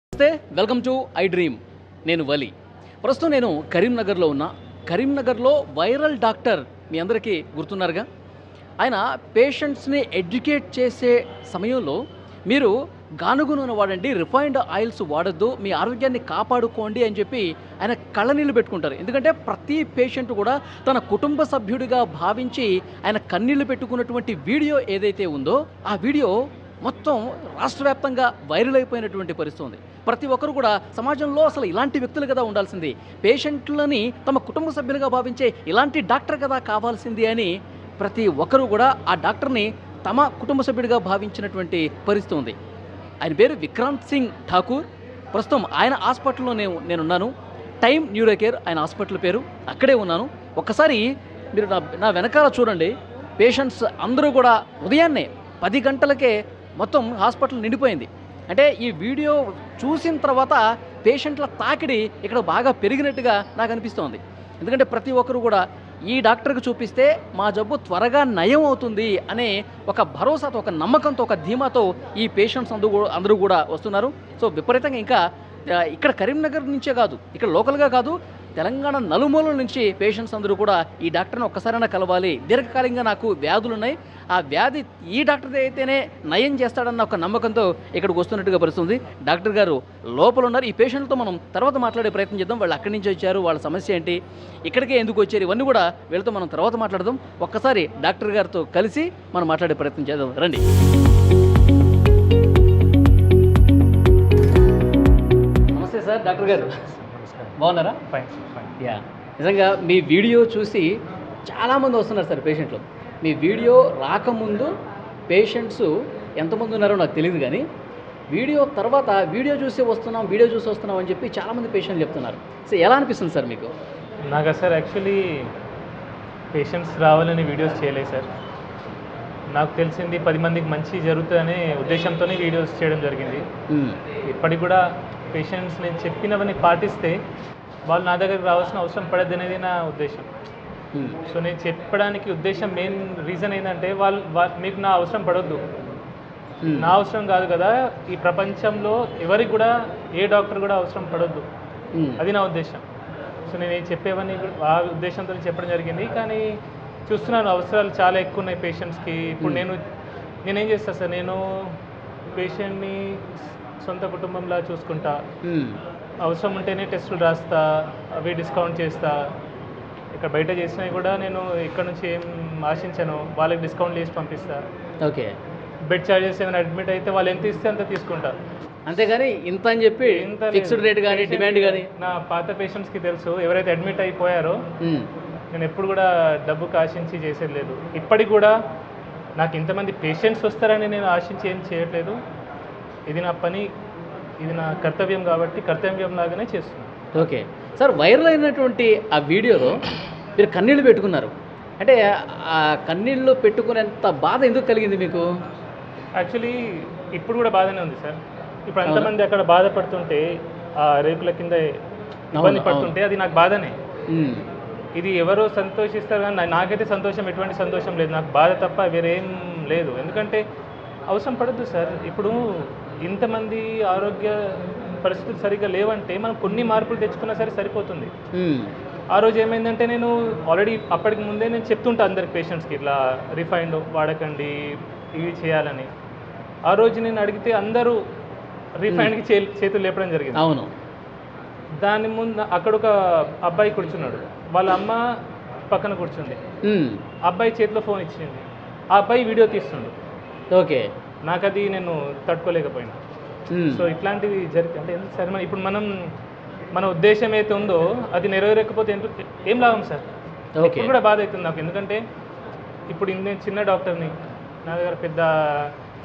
నమస్తే, welcome to I dream. నేను వలి. ప్రస్తుతం నేను కరీంనగర్లో ఉన్నా. కరీంనగర్లో వైరల్ డాక్టర్ మీ అందరికీ గుర్తున్నారుగా. ఆయన పేషెంట్స్ని ఎడ్యుకేట్ చేసే సమయంలో మీరు గానుగ నూనె వాడండి, రిఫైన్డ్ ఆయిల్స్ వాడద్దు, మీ ఆరోగ్యాన్ని కాపాడుకోండి అని చెప్పి ఆయన కళ్ళనీళ్ళు పెట్టుకుంటారు. ఎందుకంటే ప్రతి పేషెంట్ కూడా తన కుటుంబ సభ్యుడిగా భావించి ఆయన కన్నీళ్లు పెట్టుకున్నటువంటి వీడియో ఏదైతే ఉందో ఆ వీడియో మొత్తం రాష్ట్ర వ్యాప్తంగా వైరల్ అయిపోయినటువంటి పరిస్థితి ఉంది. ప్రతి ఒక్కరు కూడా సమాజంలో అసలు ఇలాంటి వ్యక్తులు కదా ఉండాల్సింది, పేషెంట్లని తమ కుటుంబ సభ్యులుగా భావించే ఇలాంటి డాక్టర్ కదా కావాల్సింది అని ప్రతి ఒక్కరు కూడా ఆ డాక్టర్ని తమ కుటుంబ సభ్యుడిగా భావించినటువంటి పరిస్థితి ఉంది. ఆయన పేరు విక్రాంత్ సింగ్ ఠాకూర్. ప్రస్తుతం ఆయన హాస్పిటల్లో నేనున్నాను. టైమ్ న్యూరో కేర్ ఆయన హాస్పిటల్ పేరు. అక్కడే ఉన్నాను. ఒక్కసారి మీరు నా వెనకాల చూడండి. పేషెంట్స్ అందరూ కూడా ఉదయాన్నే 10 గంటలకే మొత్తం హాస్పిటల్ నిండిపోయింది. అంటే ఈ వీడియో చూసిన తర్వాత పేషెంట్ల తాకిడి ఇక్కడ బాగా పెరిగినట్టుగా నాకు అనిపిస్తోంది. ఎందుకంటే ప్రతి ఒక్కరు కూడా ఈ డాక్టర్కి చూపిస్తే మా జబ్బు త్వరగా నయం అవుతుంది అనే ఒక భరోసాతో, ఒక నమ్మకంతో, ఒక ధీమాతో ఈ పేషెంట్స్ అందరూ కూడా వస్తున్నారు. సో విపరీతంగా ఇంకా ఇక్కడ కరీంనగర్ నుంచే కాదు, ఇక్కడ లోకల్గా కాదు, తెలంగాణ నలుమూలల నుంచి పేషెంట్స్ అందరూ కూడా ఈ డాక్టర్ని ఒక్కసారైనా కలవాలి, దీర్ఘకాలికంగా నాకు వ్యాధులు ఉన్నాయి, ఆ వ్యాధి ఈ డాక్టర్ అయితేనే నయం చేస్తాడన్న ఒక నమ్మకంతో ఇక్కడికి వస్తున్నట్టుగా పరిస్థితుంది. డాక్టర్ గారు లోపల ఉన్నారు. ఈ పేషెంట్తో మనం తర్వాత మాట్లాడే ప్రయత్నం చేద్దాం. వాళ్ళు అక్కడి నుంచి వచ్చారు, వాళ్ళ సమస్య ఏంటి, ఇక్కడికే ఎందుకు వచ్చారు, ఇవన్నీ కూడా వీళ్ళతో మనం తర్వాత మాట్లాడదాం. ఒక్కసారి డాక్టర్ గారితో కలిసి మనం మాట్లాడే ప్రయత్నం చేద్దాం. రండి. నమస్తే సార్. డాక్టర్ గారు బాగున్నారా? ఫైన్. యా, నిజంగా మీ వీడియో చూసి చాలామంది వస్తున్నారు సార్ పేషెంట్లు. మీ వీడియో రాకముందు పేషెంట్స్ ఎంతమంది ఉన్నారో నాకు తెలియదు, కానీ వీడియో తర్వాత వీడియో చూసి వస్తున్నాం అని చెప్పి చాలామంది పేషెంట్లు చెప్తున్నారు. సో ఎలా అనిపిస్తుంది సార్ మీకు? నాకు సార్ యాక్చువల్లీ పేషెంట్స్ రావాలని వీడియోస్ చేయలేదు సార్. నాకు తెలిసింది 10 మందికి మంచి జరుగుతుందనే ఉద్దేశంతోనే వీడియోస్ చేయడం జరిగింది. ఇప్పటికి కూడా పేషెంట్స్ నేను చెప్పినవన్నీ పాటిస్తే వాళ్ళు నా దగ్గరికి రావాల్సిన అవసరం పడద్దు అనేది నా ఉద్దేశం. సో నేను చెప్పడానికి ఉద్దేశం మెయిన్ రీజన్ ఏంటంటే వాళ్ళు మీకు నా అవసరం పడొద్దు, నా అవసరం కాదు కదా, ఈ ప్రపంచంలో ఎవరికి కూడా ఏ డాక్టర్ కూడా అవసరం పడొద్దు, అది నా ఉద్దేశం. సో నేను చెప్పేవన్నీ ఆ ఉద్దేశంతో చెప్పడం జరిగింది. కానీ చూస్తున్నాను అవసరాలు చాలా ఎక్కువ ఉన్నాయి పేషెంట్స్కి. ఇప్పుడు నేనేం చేస్తాను సార్, నేను పేషెంట్ని సొంత కుటుంబంలా చూసుకుంటా, అవసరం ఉంటేనే టెస్టులు రాస్తా, అవి డిస్కౌంట్ చేస్తా. ఇక్కడ బయట చేసినవి కూడా నేను ఇక్కడ నుంచి ఏం ఆశించాను, వాళ్ళకి డిస్కౌంట్ చేసి పంపిస్తా. ఓకే. బెడ్ ఛార్జెస్ ఏమైనా అడ్మిట్ అయితే వాళ్ళు ఎంత ఇస్తే అంత తీసుకుంటా, అంతేగాని ఇంత అని చెప్పి ఫిక్స్డ్ రేట్ కానీ డిమాండ్ కానీ. నా పాత పేషెంట్స్కి తెలుసు, ఎవరైతే అడ్మిట్ అయిపోయారో నేను ఎప్పుడు కూడా డబ్బుకి ఆశించి చేసేది లేదు. ఇప్పటికి కూడా నాకు ఇంతమంది పేషెంట్స్ వస్తారని నేను ఆశించి ఏం చేయట్లేదు. ఇది నా పని, ఇది నా కర్తవ్యం కాబట్టి కర్తవ్యం లాగానే చేస్తున్నాను. ఓకే సార్, వైరల్ అయినటువంటి ఆ వీడియోలో మీరు కన్నీళ్ళు పెట్టుకున్నారు. అంటే ఆ కన్నీళ్ళు పెట్టుకునేంత బాధ ఎందుకు కలిగింది మీకు? యాక్చువల్లీ ఇప్పుడు కూడా బాధనే ఉంది సార్. ఇప్పుడు ఎంతమంది అక్కడ బాధపడుతుంటే, ఆ రేకుల కింద ఇబ్బంది పడుతుంటే అది నాకు బాధనే. ఇది ఎవరో సంతోషిస్తారు కానీ నాకైతే సంతోషం, ఎటువంటి సంతోషం లేదు, నాకు బాధ తప్ప వేరేం లేదు. ఎందుకంటే అవసరం పడద్దు సార్. ఇప్పుడు ఇంతమంది ఆరోగ్య పరిస్థితులు సరిగ్గా లేవంటే మనం కొన్ని మార్పులు తెచ్చుకున్నా సరే సరిపోతుంది. ఆ రోజు ఏమైందంటే నేను ఆల్రెడీ అప్పటికి ముందే నేను చెప్తుంటా అందరికి పేషెంట్స్కి ఇట్లా రిఫైండ్ వాడకండి, ఇవి చేయాలని. ఆ రోజు నేను అడిగితే అందరూ రిఫైండ్కి చేతులు లేపడం జరిగింది. అవును. దాని ముందు అక్కడ ఒక అబ్బాయి కూర్చున్నాడు, వాళ్ళ అమ్మ పక్కన కూర్చుంది, అబ్బాయి చేతిలో ఫోన్ ఇచ్చింది, ఆ అబ్బాయి వీడియో తీస్తుండు. ఓకే. నాకు అది నేను తట్టుకోలేకపోయినా. సో ఇట్లాంటివి జరిగితే అంటే ఎందుకు సరే, ఇప్పుడు మన ఉద్దేశం అయితే ఉందో అది నెరవేరకపోతే ఏం లాభం సార్? ఇప్పుడు కూడా బాధ అవుతుంది నాకు. ఎందుకంటే ఇప్పుడు నేను చిన్న డాక్టర్ని, నా దగ్గర పెద్ద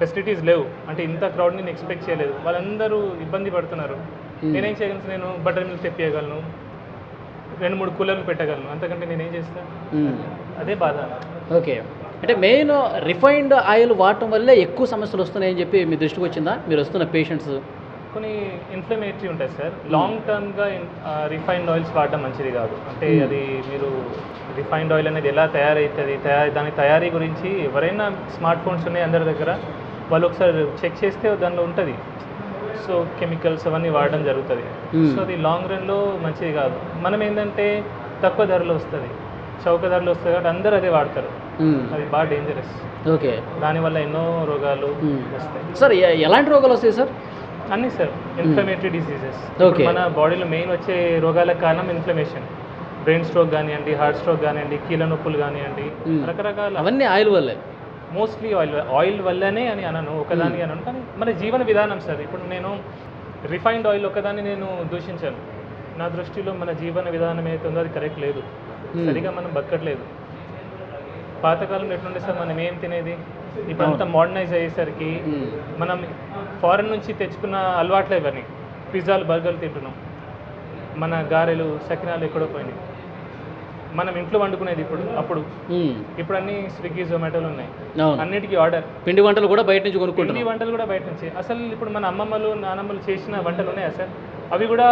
ఫెసిలిటీస్ లేవు, అంటే ఇంత క్రౌడ్ని నేను ఎక్స్పెక్ట్ చేయలేదు. వాళ్ళందరూ ఇబ్బంది పడుతున్నారు. నేనేం చేయగలను? నేను బటర్ మిల్క్ తెప్పియగలను, 2-3 కూలర్లు పెట్టగలను, అంతకంటే నేనేం చేస్తాను? అదే బాధ. ఓకే. అంటే మెయిన్ రిఫైన్డ్ ఆయిల్ వాడటం వల్లే ఎక్కువ సమస్యలు వస్తున్నాయని చెప్పి మీ దృష్టికి వచ్చిందా? మీరు వస్తున్న పేషెంట్స్ కొన్ని ఇన్ఫ్లమేటరీ ఉంటుంది సార్. లాంగ్ టర్మ్గా రిఫైన్డ్ ఆయిల్స్ వాడడం మంచిది కాదు. అంటే అది మీరు రిఫైన్డ్ ఆయిల్ అనేది ఎలా తయారవుతుంది, దాని తయారీ గురించి ఎవరైనా స్మార్ట్ ఫోన్స్ ఉన్నాయి అందరి దగ్గర, వాళ్ళు ఒకసారి చెక్ చేస్తే దానిలో ఉంటుంది. సో కెమికల్స్ అవన్నీ వాడడం జరుగుతుంది. సో అది లాంగ్ రన్లో మంచిది కాదు. మనం ఏంటంటే తక్కువ ధరలో వస్తుంది, చౌక ధరలో వస్తుంది కాబట్టి అందరూ అదే వాడతారు. అది బాగా డేంజరస్. ఓకే. దానివల్ల ఎన్నో రోగాలు వస్తాయి. సార్ ఎలాంటి రోగాలు వస్తాయి సార్? అన్నీ సార్, ఇన్ఫ్లమేటరీ డిసీజెస్. ఓకే. మన బాడీలో మెయిన్ వచ్చే రోగాలకు కారణం ఇన్ఫ్లమేషన్. బ్రెయిన్ స్ట్రోక్ కానివ్వండి, హార్ట్ స్ట్రోక్ కానివ్వండి, కీళ్ళ నొప్పులు కానివ్వండి, రకరకాల. అవన్నీ ఆయిల్ వల్లే. మోస్ట్లీ ఆయిల్ వల్లనే అని అనను, ఒకదాని అనను, కానీ మన జీవన విధానం సార్. ఇప్పుడు నేను రిఫైన్డ్ ఆయిల్ ఒకదాన్ని నేను దూషించాను. నా దృష్టిలో మన జీవన విధానం ఏదైతే ఉందో అది కరెక్ట్ లేదు, సరిగా మనం బతకట్లేదు. పాతకాలంలో ఎట్లుండే సార్, మనం ఏం తినేది, ఇప్పుడు అంతా మోడర్నైజ్ అయ్యేసరికి మనం ఫారెన్ నుంచి తెచ్చుకున్న అలవాట్లే ఇవన్నీ. పిజ్జాలు, బర్గర్లు తింటున్నాం, మన గారెలు, సకినాలు ఎక్కడో పోయినాయి. మనం ఇంట్లో వండుకునేది ఇప్పుడు అన్ని స్విగ్గీ, జొమాటోలు ఉన్నాయి, అన్నిటికీ ఆర్డర్. పిండి వంటలు కూడా బయట నుంచి కొనుక్కుంటాం. పిండి వంటలు కూడా బయట నుంచి. అసలు ఇప్పుడు మన అమ్మమ్మలు, నానమ్మలు చేసిన వంటలు ఉన్నాయా సార్? అవి కూడా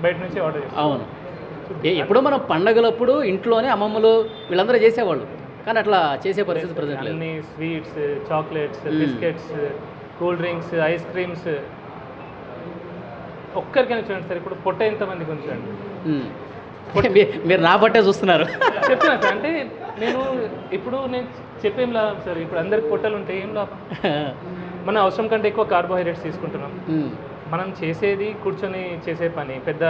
బయట నుంచి ఆర్డర్ చేస్తాం. అవును. ఎప్పుడో మనం పండగలప్పుడు ఇంట్లోనే అమ్మమ్మలు వీళ్ళందరూ చేసేవాళ్ళు, కానీ అట్లా చేసే పరిస్థితి ప్రజెంట్ లేదు. అన్ని sweets, chocolates, biscuits, cool drinks, ice creams. ఒక్కరికైనా చూడండి సార్, ఇప్పుడు పొట్ట ఎంతమందికి ఉంది చూడండి. మీరు నా పట్టే చూస్తున్నారు. చెప్తున్నా సార్, అంటే నేను చెప్పేం లాభం సార్. ఇప్పుడు అందరికి పొట్టలు ఉంటే ఏం లాభం? మన అవసరం కంటే ఎక్కువ కార్బోహైడ్రేట్స్ తీసుకుంటున్నాం. మనం చేసేది కూర్చొని చేసే పని, పెద్ద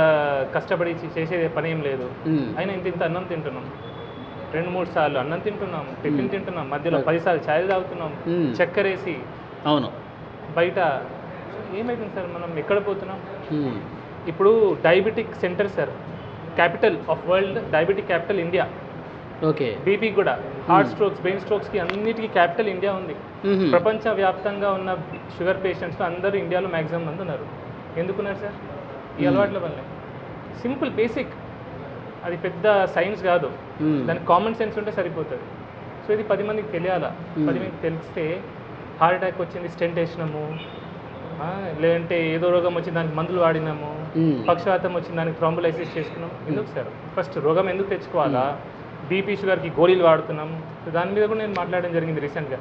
కష్టపడి చేసే పని ఏం లేదు. అయినా ఇంత అన్నం తింటున్నాం, 2-3 సార్లు అన్నం తింటున్నాం, టిఫిన్ తింటున్నాం, మధ్యలో 10 సార్లు ఛాయ్ తాగుతున్నాం, చక్కెర వేసి. అవును. బయట ఏమైతుంది సార్, మనం ఎక్కడ పోతున్నాం? ఇప్పుడు diabetic centre sir, capital of world, diabetic capital India. Okay. BP కూడా, హార్ట్ స్ట్రోక్స్, బ్రెయిన్ స్ట్రోక్స్కి అన్నిటికీ క్యాపిటల్ ఇండియా ఉంది. ప్రపంచవ్యాప్తంగా ఉన్న షుగర్ పేషెంట్స్ అందరూ ఇండియాలో మ్యాక్సిమం మంది ఉన్నారు. ఎందుకున్నారు సార్? ఈ అలవాట్ల వల్లే. Simple, basic. అది పెద్ద సైన్స్ కాదు, దానికి కామన్ సెన్స్ ఉంటే సరిపోతుంది. సో ఇది 10 మందికి తెలియాలా. 10 మందికి తెలిస్తే హార్ట్ అటాక్ వచ్చింది, స్టెంట్ వేసినాము, లేదంటే ఏదో రోగం వచ్చింది దానికి మందులు వాడినాము, పక్షవాతం వచ్చింది దానికి థ్రాంబోలైసిస్ చేసుకున్నాం. ఎందుకు సార్? ఫస్ట్ రోగం ఎందుకు తెచ్చుకోవాలా? బీపీ, షుగర్కి గోళీలు వాడుతున్నాం. దాని మీద కూడా నేను మాట్లాడడం జరిగింది రీసెంట్గా.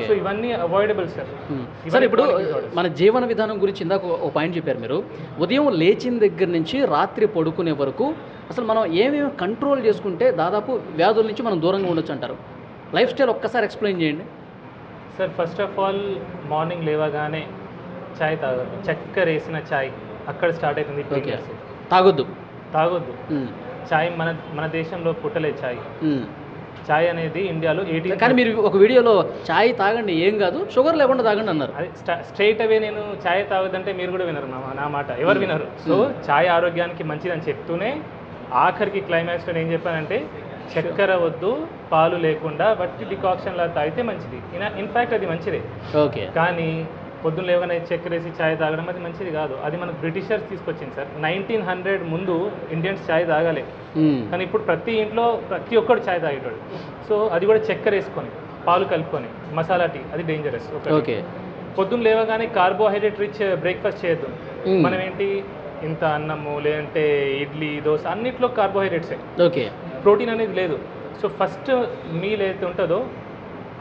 సో ఇవన్నీ అవాయిడబుల్ సార్. సార్, ఇప్పుడు మన జీవన విధానం గురించి ఇందాక ఒక పాయింట్ చెప్పారు మీరు. ఉదయం లేచిన దగ్గర నుంచి రాత్రి పడుకునే వరకు అసలు మనం ఏమేమి కంట్రోల్ చేసుకుంటే దాదాపు వ్యాధుల నుంచి మనం దూరంగా ఉండొచ్చు అంటారు? లైఫ్ స్టైల్ ఒక్కసారి ఎక్స్ప్లెయిన్ చేయండి sir. First of all morning లేవగానే ఛాయ్ తాగదు, చక్కెర వేసిన ఛాయ్ అక్కడ స్టార్ట్ అవుతుంది. తాగొద్దు. ఛాయ్ మన దేశంలో పుట్టలేదు ఛాయ్. ఛాయ్ అనేది ఇండియాలో 18. కానీ మీరు ఒక వీడియోలో ఛాయ్ తాగండి, ఏం కాదు, షుగర్ లేకుండా తాగండి అన్నారు. అది స్ట్రైట్ అవే నేను ఛాయ్ తాగొద్దంటే మీరు కూడా వినరు నా మాట, ఎవరు వినరు. సో ఛాయ్ ఆరోగ్యానికి మంచిదని చెప్తూనే ఆఖరికి క్లైమాక్స్లో ఏం చెప్పానంటే చక్కెర వద్దు, పాలు లేకుండా వట్టి డికాక్షన్లా తాగితే మంచిది. ఇన్ఫ్యాక్ట్ అది మంచిదే. ఓకే. కానీ పొద్దున్న లేవగానే చక్కెర వేసి ఛాయ్ తాగడం అది మంచిది కాదు. అది మనకు బ్రిటిషర్స్ తీసుకొచ్చింది సార్. 1900 ముందు ఇండియన్స్ ఛాయ్ తాగాలి, కానీ ఇప్పుడు ప్రతి ఇంట్లో ప్రతి ఒక్కడు ఛాయ్ తాగేటాడు. సో అది కూడా చక్కెర వేసుకొని, పాలు కలుపుకొని, మసాలా టీ, అది డేంజరస్. ఓకే. పొద్దున్న లేవగానే కార్బోహైడ్రేట్ రిచ్ బ్రేక్ఫాస్ట్ చేయొద్దు. మనం ఏంటి, ఇంత అన్నము, లేదంటే ఇడ్లీ, దోశ, అన్నిట్లో కార్బోహైడ్రేట్సే. ఓకే. ప్రోటీన్ అనేది లేదు. సో ఫస్ట్ మీల్ ఏదైతే ఉంటుందో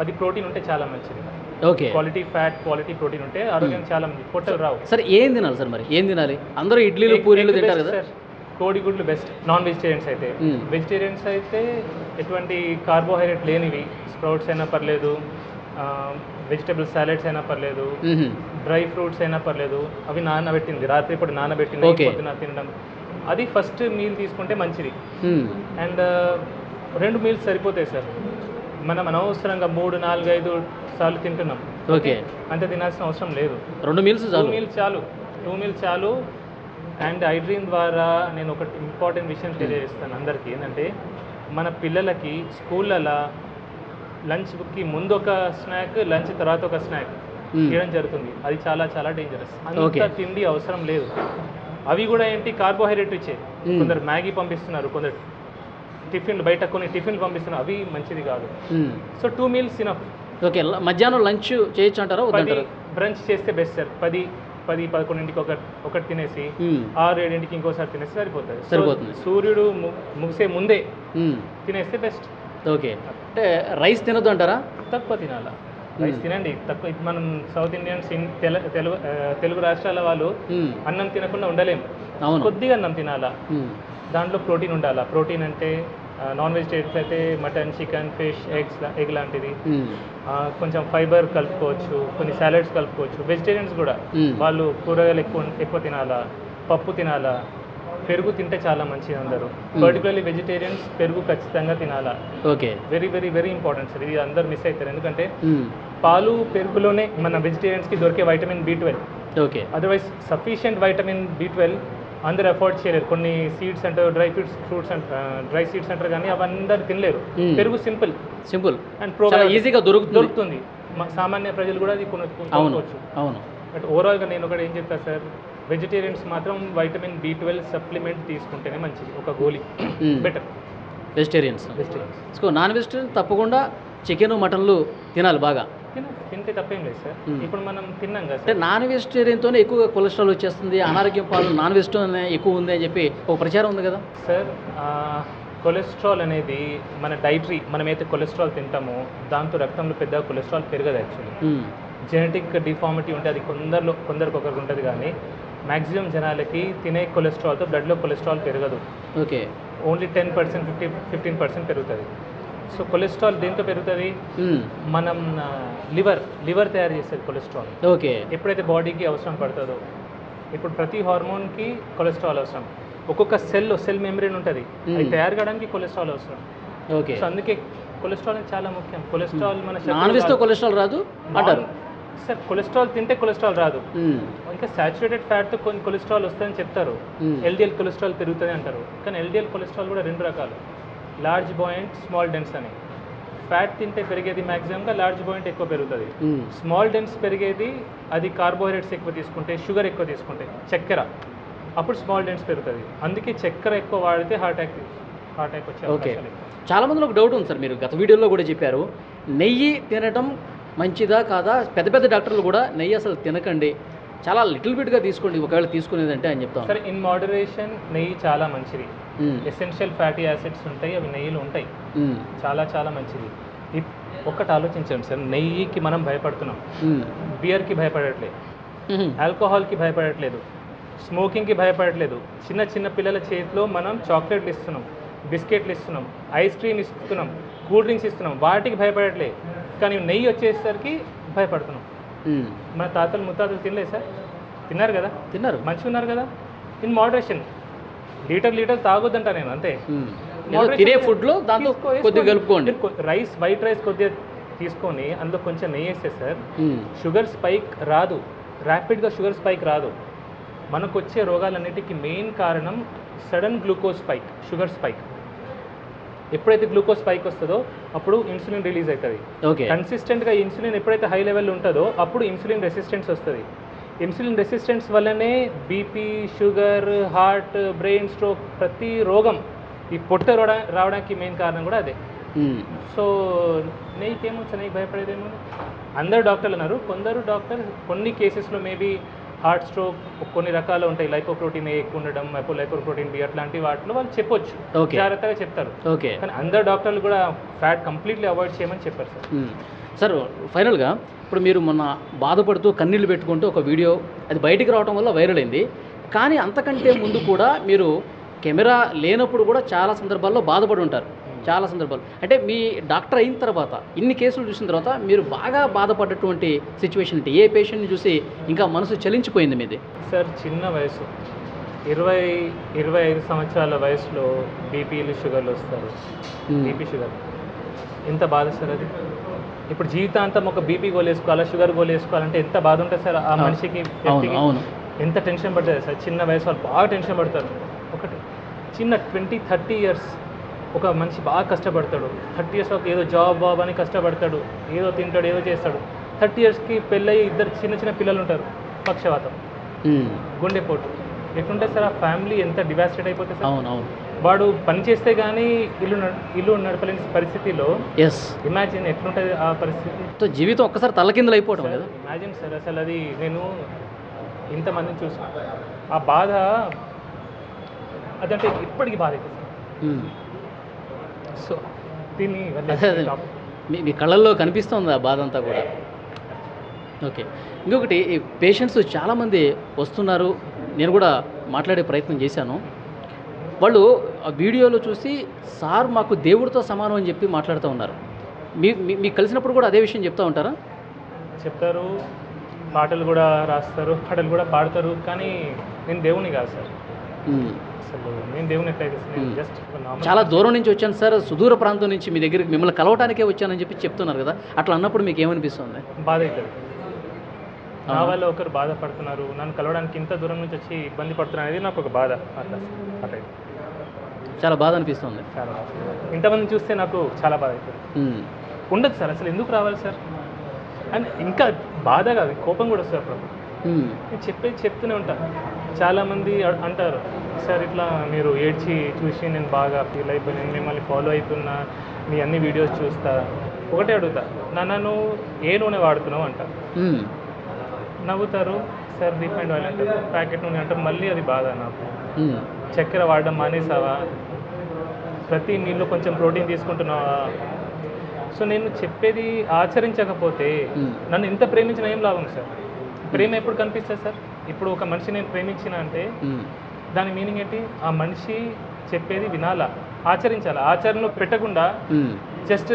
అది ప్రోటీన్ ఉంటే చాలా మంచిది. Okay. Quality fat, quality protein ఉంటే ఆరోగ్యం చాలా మంది, పొట్టలు రావు. సరే, ఏం తినాలి సార్? మరి ఏం తినాలి? అందరూ ఇడ్లీలు, పూరీలు తింటారు కదా. కోడిగుడ్లు బెస్ట్ నాన్ వెజిటేరియన్స్ అయితే. వెజిటేరియన్స్ అయితే ఎటువంటి కార్బోహైడ్రేట్ లేనివి, స్ప్రౌట్స్ అయినా పర్లేదు, వెజిటబుల్ సాలెడ్స్ అయినా పర్లేదు, డ్రై ఫ్రూట్స్ అయినా పర్లేదు, అవి నానబెట్టింది, రాత్రి ఇప్పుడు నానబెట్టింది, పొద్దున తినడం, అది ఫస్ట్ మీల్ తీసుకుంటే మంచిది. అండ్ 2 మీల్స్ సరిపోతాయి సార్. మనం అనవసరంగా 3, 4, 5 సార్లు తింటున్నాం. ఓకే. అంత తినాల్సిన అవసరం లేదు. 2 మీల్స్ చాలు. 2 మీల్స్ చాలు. అండ్ ఐడ్రీమ్ ద్వారా నేను ఒక ఇంపార్టెంట్ విషయం తెలియజేస్తాను అందరికీ. ఏంటంటే మన పిల్లలకి స్కూళ్ళలో లంచ్కి ముందు ఒక స్నాక్, లంచ్ తర్వాత ఒక స్నాక్ ఇవ్వడం జరుగుతుంది. అది చాలా చాలా డేంజరస్. అంత తిండి అవసరం లేదు. అవి కూడా ఏంటి, కార్బోహైడ్రేట్ ఇచ్చే. కొందరు మ్యాగీ పంపిస్తున్నారు, కొందరు టిఫిన్లు, బయట కొన్ని టిఫిన్లు పంపిస్తున్నారు, అవి మంచిది కాదు. So 2 meals enough. ఓకే. మధ్యాహ్నం లంచ్ చేయొచ్చు అంటారా? బ్రంచ్ చేస్తే బెస్ట్ సార్. 10-11కి ఒకటి తినేసి 6-7కి ఇంకోసారి తినేసి సరిపోతుంది. సూర్యుడు ముగిసే ముందే తినేస్తే బెస్ట్. ఓకే. అంటే రైస్ తినొద్దు అంటారా? తక్కువ తినాలా. రైస్ తినండి తక్కువ. ఇప్పుడు మనం సౌత్ ఇండియన్స్ తెలుగు రాష్ట్రాల వాళ్ళు అన్నం తినకుండా ఉండలేము. కొద్దిగా అన్నం తినాలా, దాంట్లో ప్రోటీన్ ఉండాలా. ప్రోటీన్ అంటే నాన్ వెజిటేరియన్స్ అయితే మటన్, చికెన్, ఫిష్, ఎగ్ లాంటిది. కొంచెం ఫైబర్ కలుపుకోవచ్చు, కొన్ని సాలడ్స్ కలుపుకోవచ్చు. వెజిటేరియన్స్ కూడా వాళ్ళు కూరగాయలు ఎక్కువ తినాలా, పప్పు తినాలా, పెరుగు తింటే చాలా మంచిది అందరూ. పర్టికులర్లీ వెజిటేరియన్స్ పెరుగు ఖచ్చితంగా తినాలా. Okay, very very very important sir. ఇది అందరు మిస్ అవుతారు, ఎందుకంటే పాలు పెరుగులోనే మన వెజిటేరియన్స్కి దొరికే vitamin B12. Okay, otherwise sufficient vitamin B12 అందరు అఫోర్డ్ చేయలేరు. కొన్ని సీడ్స్ అంటారు, ఫ్రూట్స్ డ్రై సీడ్స్ అంటారు, కానీ అవి అందరు తినలేరు. పెరుగు సింపుల్ అండ్ ఈజీగా దొరుకుతుంది. సామాన్య ప్రజలు కూడా అది కొనుక్కోవచ్చు. అవును. బట్ ఓవరాల్గా నేను ఒకటి ఏం చెప్తాను సార్, వెజిటేరియన్స్ మాత్రం వైటమిన్ B12 సప్లిమెంట్ తీసుకుంటేనే మంచిది, ఒక గోళీ బెటర్. వెజిటేరియన్స్ నాన్ వెజిటేరియన్ తప్పకుండా చికెన్, మటన్లు తినాలి బాగా. తింటే తప్పేం లేదు సార్. ఇప్పుడు మనం తిన్నాం కదా అంటే నాన్ వెజిటేరియన్తోనే ఎక్కువగా కొలెస్ట్రాల్ వచ్చేస్తుంది, అనారోగ్యం పాలు నాన్ వెజిటేరియన్ ఎక్కువ ఉంది అని చెప్పి ఒక ప్రచారం ఉంది కదా సార్. కొలెస్ట్రాల్ అనేది మన డైటరీ, మనమైతే కొలెస్ట్రాల్ తింటామో దాంతో రక్తంలో పెద్దగా కొలెస్ట్రాల్ పెరగదు. యాక్చువల్లీ జెనెటిక్ డిఫార్మిటీ ఉంటే అది కొందరికి ఒకరికి ఉంటుంది, కానీ మ్యాక్సిమం జనాలకి తినే కొలెస్ట్రాల్తో బ్లడ్లో కొలెస్ట్రాల్ పెరగదు. ఓకే, ఓన్లీ 10%, 15% పెరుగుతుంది. సో కొలెస్ట్రాల్ దేంతో పెరుగుతుంది? మనం లివర్ తయారు చేసేది కొలెస్ట్రాల్. ఓకే, ఎప్పుడైతే బాడీకి అవసరం పడుతుందో. ఇప్పుడు ప్రతి హార్మోన్కి కొలెస్ట్రాల్ అవసరం. ఒక్కొక్క సెల్ మెంబ్రేన్ ఉంటుంది, అది తయారు కావడానికి కొలెస్ట్రాల్ అవసరం. ఓకే, సో అందుకే కొలెస్ట్రాల్ అనేది చాలా ముఖ్యం. కొలెస్ట్రాల్ మన నాన్ వెజ్తో కొలెస్ట్రాల్ రాదు అంటారు సార్. కొలెస్ట్రాల్ తింటే కొలెస్ట్రాల్ రాదు, ఇంకా సాచురేటెడ్ ఫ్యాట్తో కొన్ని కొలెస్ట్రాల్ వస్తుందని చెప్తారు. LDL కొలెస్ట్రాల్ పెరుగుతుంది అంటారు, కానీ LDL కొలెస్ట్రాల్ కూడా రెండు రకాలు, లార్జ్ బాయింట్, స్మాల్ డెన్స్ అని. ఫ్యాట్ తింటే పెరిగేది మ్యాక్సిమంగా లార్జ్ బాయింట్ ఎక్కువ పెరుగుతుంది. స్మాల్ డెన్స్ పెరిగేది అది కార్బోహైడ్రేట్స్ ఎక్కువ తీసుకుంటే, షుగర్ ఎక్కువ తీసుకుంటే, చక్కెర, అప్పుడు స్మాల్ డెన్స్ పెరుగుతుంది. అందుకే చక్కెర ఎక్కువ వాడితే హార్ట్ అటాక్ వచ్చే అవకాశాలు ఎక్కువ. చాలా మందిలో ఒక డౌట్ ఉంది సార్, మీరు గత వీడియోలో కూడా చెప్పారు, నెయ్యి తినటం మంచిదా కాదా? పెద్ద పెద్ద డాక్టర్లు కూడా నెయ్యి అసలు తినకండి, చాలా లిటిల్ బిట్గా తీసుకోండి ఒకవేళ తీసుకునేదంటే అని చెప్తాను. సరే, ఇన్ మోడరేషన్ నెయ్యి చాలా మంచిది. ఎసెన్షియల్ ఫ్యాటీ యాసిడ్స్ ఉంటాయి, అవి నెయ్యిలో ఉంటాయి, చాలా చాలా మంచిది. ఒక్కటి ఆలోచించండి సార్, నెయ్యికి మనం భయపడుతున్నాం, బియర్కి భయపడట్లేదు, ఆల్కహాల్కి భయపడట్లేదు, స్మోకింగ్కి భయపడట్లేదు. చిన్న చిన్న పిల్లల చేతిలో మనం చాక్లెట్లు ఇస్తున్నాం, బిస్కెట్లు ఇస్తున్నాం, ఐస్ క్రీమ్ ఇస్తున్నాం, కూల్ డ్రింక్స్ ఇస్తున్నాం, వాటికి భయపడట్లేదు. కానీ నెయ్యి వచ్చేసరికి భయపడుతున్నాం. మన తాతలు ముత్తాతలు తినలేదు సార్? తిన్నారు కదా, మంచిగా ఉన్నారు కదా. ఇన్ మోడరేషన్, లీటర్ తాగొద్దంట నేను, అంతే. తినే ఫుడ్లో దాంతో కొద్దిగా కలుపుకోండి. వైట్ రైస్ కొద్దిగా తీసుకొని అందులో కొంచెం నెయ్యి వేస్తే సార్ షుగర్ స్పైక్ రాదు, ర్యాపిడ్గా షుగర్ స్పైక్ రాదు. మనకు వచ్చే రోగాలన్నిటికీ మెయిన్ కారణం sudden glucose spike, sugar spike. ఎప్పుడైతే గ్లూకోజ్ స్పైక్ వస్తుందో అప్పుడు ఇన్సులిన్ రిలీజ్ అవుతుంది. కన్సిస్టెంట్గా ఇన్సులిన్ ఎప్పుడైతే హై లెవెల్ ఉంటుందో అప్పుడు ఇన్సులిన్ రెసిస్టెన్స్ వస్తుంది. ఇన్సులిన్ రెసిస్టెన్స్ వల్లనే BP, sugar, heart, brain stroke, ప్రతి రోగం ఈ పొట్ట రావడానికి మెయిన్ కారణం కూడా అదే. సో నెయ్యికి ఏమొచ్చు, నెయ్యి భయపడేదేమో. అందరు డాక్టర్లు అన్నారు, కొందరు డాక్టర్ కొన్ని కేసెస్లో మేబీ హార్ట్ స్ట్రోక్ కొన్ని రకాలు ఉంటాయి, లైపోప్రోటీన్ ఎక్కువ ఉండడం, లైపోప్రోటీన్ బి, అట్లాంటి వాటిలో వాళ్ళు చెప్పొచ్చు, జాగ్రత్తగా చెప్తారు. కానీ అందరు డాక్టర్లు కూడా ఫ్యాట్ కంప్లీట్లీ అవాయిడ్ చేయమని చెప్పారు సార్. సార్ ఫైనల్గా ఇప్పుడు మీరు మొన్న బాధపడుతూ కన్నీళ్ళు పెట్టుకుంటూ ఒక వీడియో అది బయటికి రావడం వల్ల వైరల్ అయింది, కానీ అంతకంటే ముందు కూడా మీరు కెమెరా లేనప్పుడు కూడా చాలా సందర్భాల్లో బాధపడి ఉంటారు. చాలా సందర్భాలు అంటే మీ డాక్టర్ అయిన తర్వాత ఇన్ని కేసులు చూసిన తర్వాత మీరు బాగా బాధపడ్డటువంటి సిచ్యువేషన్ అంటే ఏ పేషెంట్ని చూసి ఇంకా మనసు చలించిపోయింది మీది? సార్ చిన్న వయసు, 20-25 సంవత్సరాల వయసులో బీపీలు, షుగర్లు వస్తారు. బీపీ, షుగర్ ఎంత బాధ సార్ అది. ఇప్పుడు జీవితాంతం ఒక బీపీ గోల్ వేసుకోవాలా, షుగర్ గోల్ వేసుకోవాలంటే ఎంత బాధ ఉంటుంది సార్ ఆ మనిషికి, ఎంత టెన్షన్ పడుతుంది సార్. చిన్న వయసు వాళ్ళు బాగా టెన్షన్ పడతారు. ఒకటి చిన్న 20-30 ఇయర్స్ ఒక మనిషి బాగా కష్టపడతాడు, 30 ఇయర్స్ ఏదో జాబ్ అని కష్టపడతాడు, ఏదో తింటాడు, ఏదో చేస్తాడు. 30 ఇయర్స్కి పెళ్ళయి ఇద్దరు చిన్న చిన్న పిల్లలు ఉంటారు, పక్షవాతం, గుండెపోటు. ఎట్లుంటుంది సార్ ఆ ఫ్యామిలీ, ఎంత డివాస్టేట్ అయిపోతుంది సార్. వాడు పని చేస్తే కానీ ఇల్లు నడపలేని పరిస్థితిలో ఇమాజిన్ ఎట్లుంటుంది ఆ పరిస్థితి. జీవితం ఒక్కసారి తలకిందులు అయిపోవడం కదా. ఇమాజిన్ సార్, అసలు అది నేను ఇంతమందిని చూసాను, ఆ బాధ అదంటే ఇప్పటికీ బాధ అవుతుంది. సో దీన్ని మీ కళ్ళల్లో కనిపిస్తుంది ఆ బాధ అంతా కూడా. ఓకే. ఇంకొకటి ఈ పేషెంట్స్ చాలామంది వస్తున్నారు. నేను కూడా మాట్లాడే ప్రయత్నం చేశాను. వాళ్ళు ఆ వీడియోలో చూసి సార్ మాకు దేవుడితో సమానం అని చెప్పి మాట్లాడుతూ ఉన్నారు. మీకు కలిసినప్పుడు కూడా అదే విషయం చెప్తూ ఉంటారా? చెప్తారు, పాటలు కూడా రాస్తారు, పాటలు కూడా పాడతారు. కానీ నేను దేవుని కాదు సార్. అసలు నేను దేవుని ఎట్లయితే నేను జస్ట్ చాలా దూరం నుంచి వచ్చాను సార్, సుదూర ప్రాంతం నుంచి మీ దగ్గరికి మిమ్మల్ని కలవటానికే వచ్చానని చెప్పి చెప్తున్నారు కదా, అట్లా అన్నప్పుడు మీకు ఏమనిపిస్తుంది? బాధ అవుతుంది. నా వల్ల ఒకరు బాధపడుతున్నారు, నన్ను కలవడానికి ఇంత దూరం నుంచి వచ్చి ఇబ్బంది పడుతున్నారు అనేది నాకు ఒక బాధ. అట్లా అట్లా చాలా బాధ అనిపిస్తుంది. చాలా బాధ. ఇంతమంది చూస్తే నాకు చాలా బాధ అవుతుంది. ఉండదు సార్, అసలు ఎందుకు రావాలి సార్ అని ఇంకా బాధ కాదు, కోపం కూడా వస్తుంది అప్పుడు. నేను చెప్తూనే ఉంటాను. చాలామంది అంటారు, సార్ ఇట్లా మీరు ఏడ్చి చూసి నేను బాగా ఫీల్ అయిపోయాను, మిమ్మల్ని ఫాలో అవుతున్నా, మీ అన్ని వీడియోస్ చూస్తా. ఒకటే అడుగుతా, నన్ను ఏ నూనె వాడుతున్నావు అంట. నవ్వుతారు, సార్ రిఫైండ్ ఆయిల్ అంటారు, ప్యాకెట్ నూనె అంటారు. మళ్ళీ అది బాధ నాకు. చక్కెర వాడడం మానేసావా, ప్రతి మీల్లో కొంచెం ప్రోటీన్ తీసుకుంటున్నావా. సో నేను చెప్పేది ఆచరించకపోతే నన్ను ఇంత ప్రేమించిన ఏం లాభం సార్? ప్రేమ ఎప్పుడు కనిపిస్తుంది సార్? ఇప్పుడు ఒక మనిషి నేను ప్రేమించిన అంటే దాని మీనింగ్ ఏంటి? ఆ మనిషి చెప్పేది వినాలా, ఆచరించాలా. ఆచరణలో పెట్టకుండా జస్ట్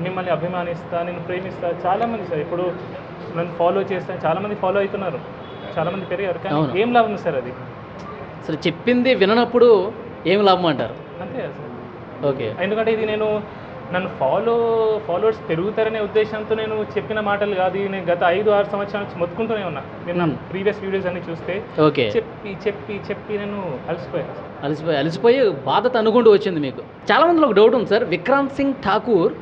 మిమ్మల్ని అభిమానిస్తా, నేను ప్రేమిస్తా. చాలామంది సార్ ఇప్పుడు నన్ను ఫాలో చేస్తాను, చాలామంది ఫాలో అవుతున్నారు, చాలామంది పెరిగారు. కానీ ఏం లాభం సార్ అది? అసలు చెప్పింది విననప్పుడు ఏం లాభం అంటారు? అంతే సార్. ఓకే. ఎందుకంటే ఇది నన్ను ఫాలోవర్స్ పెరుగుతారనే ఉద్దేశంతో నేను చెప్పిన మాటలు కాదు. నేను గత 5-6 సంవత్సరాల నుంచి మొత్తుకుంటూనే ఉన్నా. నేను నా ప్రీవియస్ వీడియోస్ అన్ని చూస్తే ఓకే చెప్పి చెప్పి చెప్పి నేను అలసిపోయి బాధ అనుకుంటూ వచ్చింది మీకు. చాలా మందిలో ఒక డౌట్ ఉంది సార్, విక్రాంత్ సింగ్ ఠాకూర్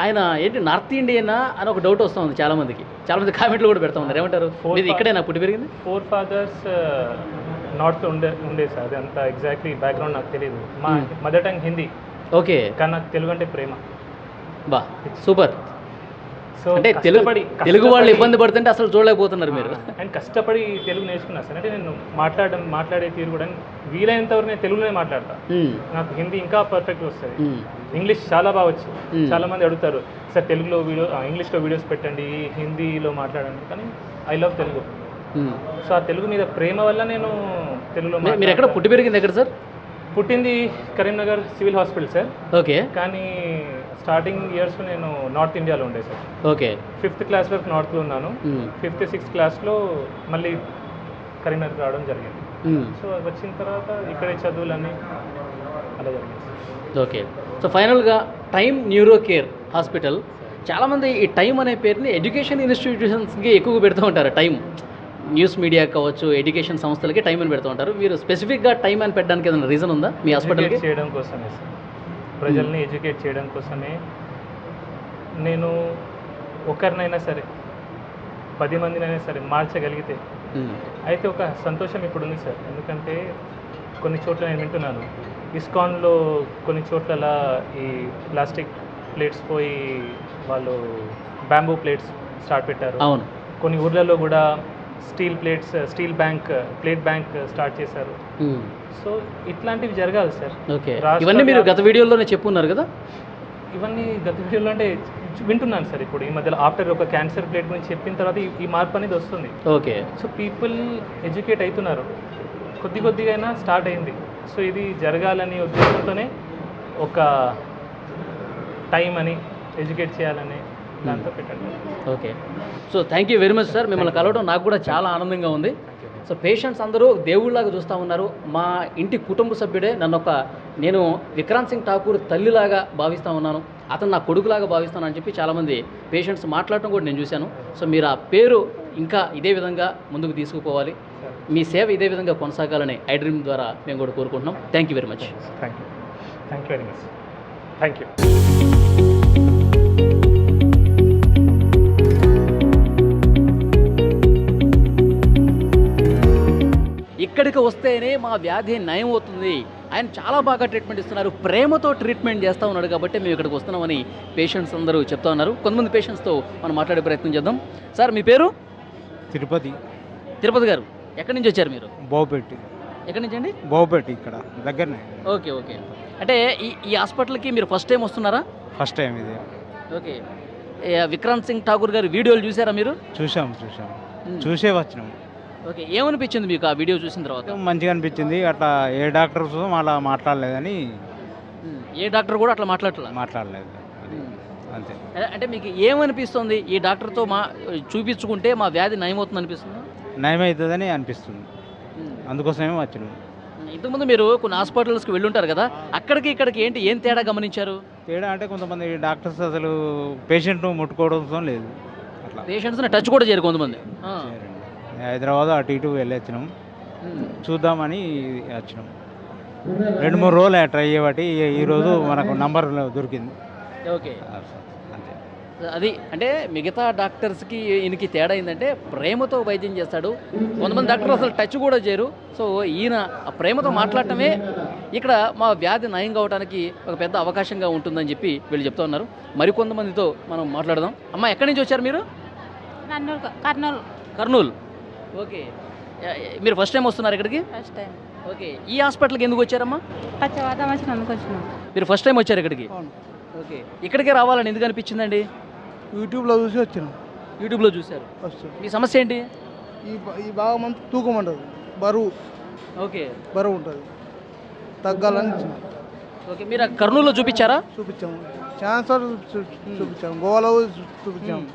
ఆయన ఏంటి నార్త్ ఇండియనా అని ఒక డౌట్ వస్తుంది చాలామందికి. చాలామంది కామెంట్లు కూడా పెడతా ఉన్నారు. ఏమంటారు? మీది ఇక్కడేనా పుట్టి పెరిగింది? 4 fathers నార్త్లో ఉండే సార్. అది అంత ఎగ్జాక్ట్లీ బ్యాక్గ్రౌండ్ నాకు తెలియదు. మా మదర్ టంగ్ హిందీ. ఓకే. కానీ నాకు తెలుగు అంటే ప్రేమ. బా సూపర్. సో అంటే తెలుగు వాళ్ళు ఇబ్బంది పడుతుంటే అసలు చూడలేకపోతున్నారు మీరు. అండ్ కష్టపడి తెలుగు నేర్చుకున్నా సార్. అంటే నేను మాట్లాడే తీరు కూడా వీలైనంత వరకు నేను తెలుగులోనే మాట్లాడతా. నాకు హిందీ ఇంకా పర్ఫెక్ట్గా వస్తుంది. ఇంగ్లీష్ చాలా బాగా వచ్చు. చాలా మంది అడుగుతారు, సార్ తెలుగులో ఇంగ్లీష్లో వీడియోస్ పెట్టండి, హిందీలో మాట్లాడండి. కానీ ఐ లవ్ తెలుగు. సో ఆ తెలుగు మీద ప్రేమ వల్ల నేను తెలుగులో. మీరు ఎక్కడ పుట్టి పెరిగింది ఎక్కడ సార్? పుట్టింది Karimnagar civil hospital sir. Okay. కానీ స్టార్టింగ్ ఇయర్స్లో నేను నార్త్ ఇండియాలో ఉండే సార్. ఓకే. 5th క్లాస్ వరకు నార్త్లో ఉన్నాను. 5th 6th క్లాస్లో మళ్ళీ కరీంనగర్ రావడం జరిగింది. సో వచ్చిన తర్వాత ఇక్కడే చదువులన్నీ అలా జరిగింది. ఓకే. సో ఫైనల్గా టైమ్ న్యూరో కేర్ హాస్పిటల్, చాలామంది ఈ టైం అనే పేరుని ఎడ్యుకేషన్ ఇన్స్టిట్యూషన్స్కి ఎక్కువగా పెడుతూ ఉంటారు. టైం న్యూస్ మీడియా కావచ్చు, ఎడ్యుకేషన్ సంస్థలకి టైం అని పెడుతూ ఉంటారు. మీరు స్పెసిఫిక్గా టైం అని పెట్టడానికి ఏదైనా రీజన్ ఉందా మీ హాస్పిటల్కి? చేయడం కోసమే సార్, ప్రజల్ని ఎడ్యుకేట్ చేయడం కోసమే. నేను ఒకరినైనా సరే 10 మందినైనా సరే మార్చగలిగితే అయితే ఒక సంతోషం ఇప్పుడు ఉంది సార్. ఎందుకంటే కొన్ని చోట్ల నేను వింటున్నాను, ఇస్కాన్లో కొన్ని చోట్ల ఈ ప్లాస్టిక్ ప్లేట్స్ పోయి వాళ్ళు బ్యాంబూ ప్లేట్స్ స్టార్ట్ పెట్టారు. అవును. కొన్ని ఊర్లలో కూడా స్టీల్ ప్లేట్ బ్యాంక్ స్టార్ట్ చేశారు. సో ఇట్లాంటివి జరగాలి సార్. ఓకే. ఇవన్నీ మీరు గత వీడియోలోనే చెప్పున్నారు కదా? ఇవన్నీ గత వీడియోలో అంటే వింటున్నాను సార్. ఇప్పుడు ఈ మధ్యలో ఆఫ్టర్ ఒక క్యాన్సర్ ప్లేట్ గురించి చెప్పిన తర్వాత ఈ మార్పు అనేది వస్తుంది. ఓకే. సో పీపుల్ ఎడ్యుకేట్ అవుతున్నారు, కొద్దిగా అయినా స్టార్ట్ అయింది. సో ఇది జరగాలని ఉద్దేశంతోనే ఒక టైం అని ఎడ్యుకేట్ చేయాలని దాంతో పెట్టండి. Okay. So thank you very much sir. మిమ్మల్ని కలవడం నాకు కూడా చాలా ఆనందంగా ఉంది. సో పేషెంట్స్ అందరూ దేవుళ్ళలాగా చూస్తూ ఉన్నారు. మా ఇంటి కుటుంబ సభ్యుడే. నేను విక్రాంత్ సింగ్ ఠాకూర్ తల్లిలాగా భావిస్తూ ఉన్నాను, అతను నా కొడుకులాగా భావిస్తాను అని చెప్పి చాలామంది పేషెంట్స్ మాట్లాడటం కూడా నేను చూశాను. సో మీరు ఆ పేరు ఇంకా ఇదే విధంగా ముందుకు తీసుకుపోవాలి, మీ సేవ ఇదే విధంగా కొనసాగాలని ఐ డ్రీమ్ ద్వారా మేము కూడా కోరుకుంటున్నాం. Thank you very much. Thank you very much. Thank you. ఇక్కడికి వస్తేనే మా వ్యాధి నయం అవుతుంది, ఆయన చాలా బాగా ట్రీట్మెంట్ ఇస్తున్నారు, ప్రేమతో ట్రీట్మెంట్ చేస్తూ ఉన్నాడు కాబట్టి మేము ఇక్కడికి వస్తున్నామని పేషెంట్స్ అందరూ చెప్తా ఉన్నారు. కొంతమంది పేషెంట్స్తో మనం మాట్లాడే ప్రయత్నం చేద్దాం. సార్ మీ పేరు? తిరుపతి గారు. ఎక్కడి నుంచి వచ్చారు మీరు? బావుపేట. ఎక్కడి నుంచి అండి? బావుపేట, ఇక్కడ దగ్గరనే. Okay okay. అంటే ఈ హాస్పిటల్కి మీరు ఫస్ట్ టైం వస్తున్నారా? ఫస్ట్ టైం ఇది. ఓకే. విక్రాంత్ సింగ్ ఠాకూర్ గారి వీడియోలు చూసారా మీరు? చూసాం చూసే వచ్చినాం. ఓకే, ఏమనిపించింది మీకు ఆ వీడియో చూసిన తర్వాత? మంచిగా అనిపించింది. అట్లా ఏ డాక్టర్స్ అలా మాట్లాడలేదని ఏ డాక్టర్ కూడా అట్లా మాట్లాడలేదు అది అంతే. అంటే మీకు ఏమనిపిస్తుంది, ఈ డాక్టర్తో చూపించుకుంటే మా వ్యాధి నయమవుతుంది అనిపిస్తుంది? నయమవుతుందని అనిపిస్తుంది, అందుకోసమే వచ్చినాం. ఇంతకుముందు మీరు కొన్ని హాస్పిటల్స్కి వెళ్ళుంటారు కదా, అక్కడికి ఇక్కడికి ఏం తేడా గమనించారు? తేడా అంటే కొంతమంది డాక్టర్స్ అసలు పేషెంట్ను ముట్టుకోవడం లేదు. అట్లా పేషెంట్స్ని టచ్ కూడా చేయరు కొంతమంది. హైదరాబాద్ అటు ఇటు వెళ్ళొచ్చినాం, చూద్దామని వచ్చినాం. 2-3 రోజులు ట్రై చేయబట్టి ఈరోజు మనకు నంబర్ దొరికింది. ఓకే, అంతే. అది అంటే మిగతా డాక్టర్స్కి ఈయనకి తేడా ఏంటంటే ప్రేమతో వైద్యం చేస్తాడు. కొంతమంది డాక్టర్లు అసలు టచ్ కూడా చేయరు. సో ఈయన ఆ ప్రేమతో మాట్లాడటమే ఇక్కడ మా వ్యాధి నయం కావడానికి ఒక పెద్ద అవకాశంగా ఉంటుందని చెప్పి వీళ్ళు చెప్తూ ఉన్నారు. మరికొంతమందితో మనం మాట్లాడదాం. అమ్మ, ఎక్కడి నుంచి వచ్చారు మీరు? కర్నూలు. ఓకే, మీరు ఫస్ట్ టైం వస్తున్నారు ఇక్కడికి? First time. ఓకే, ఈ హాస్పిటల్కి ఎందుకు వచ్చారమ్మా? పచ్చవాతం వచ్చినందుకు వచ్చినాం. మీరు ఫస్ట్ టైం వచ్చారు ఇక్కడికి? ఓకే, ఇక్కడికే రావాలని ఎందుకు అనిపించిందండి? యూట్యూబ్లో చూసి వచ్చినాం. యూట్యూబ్లో చూశారు. ఫస్ట్ మీ సమస్య ఏంటి? ఈ భాగం అంతా తూకం ఉంటుంది, ఓకే, బరువు ఉంటుంది, తగ్గాలని ఓకే. మీరు ఆ కర్నూలులో చూపించారా? చూపించాము. క్యాన్సర్ చూపించాము, గోవాలో చూపించాము,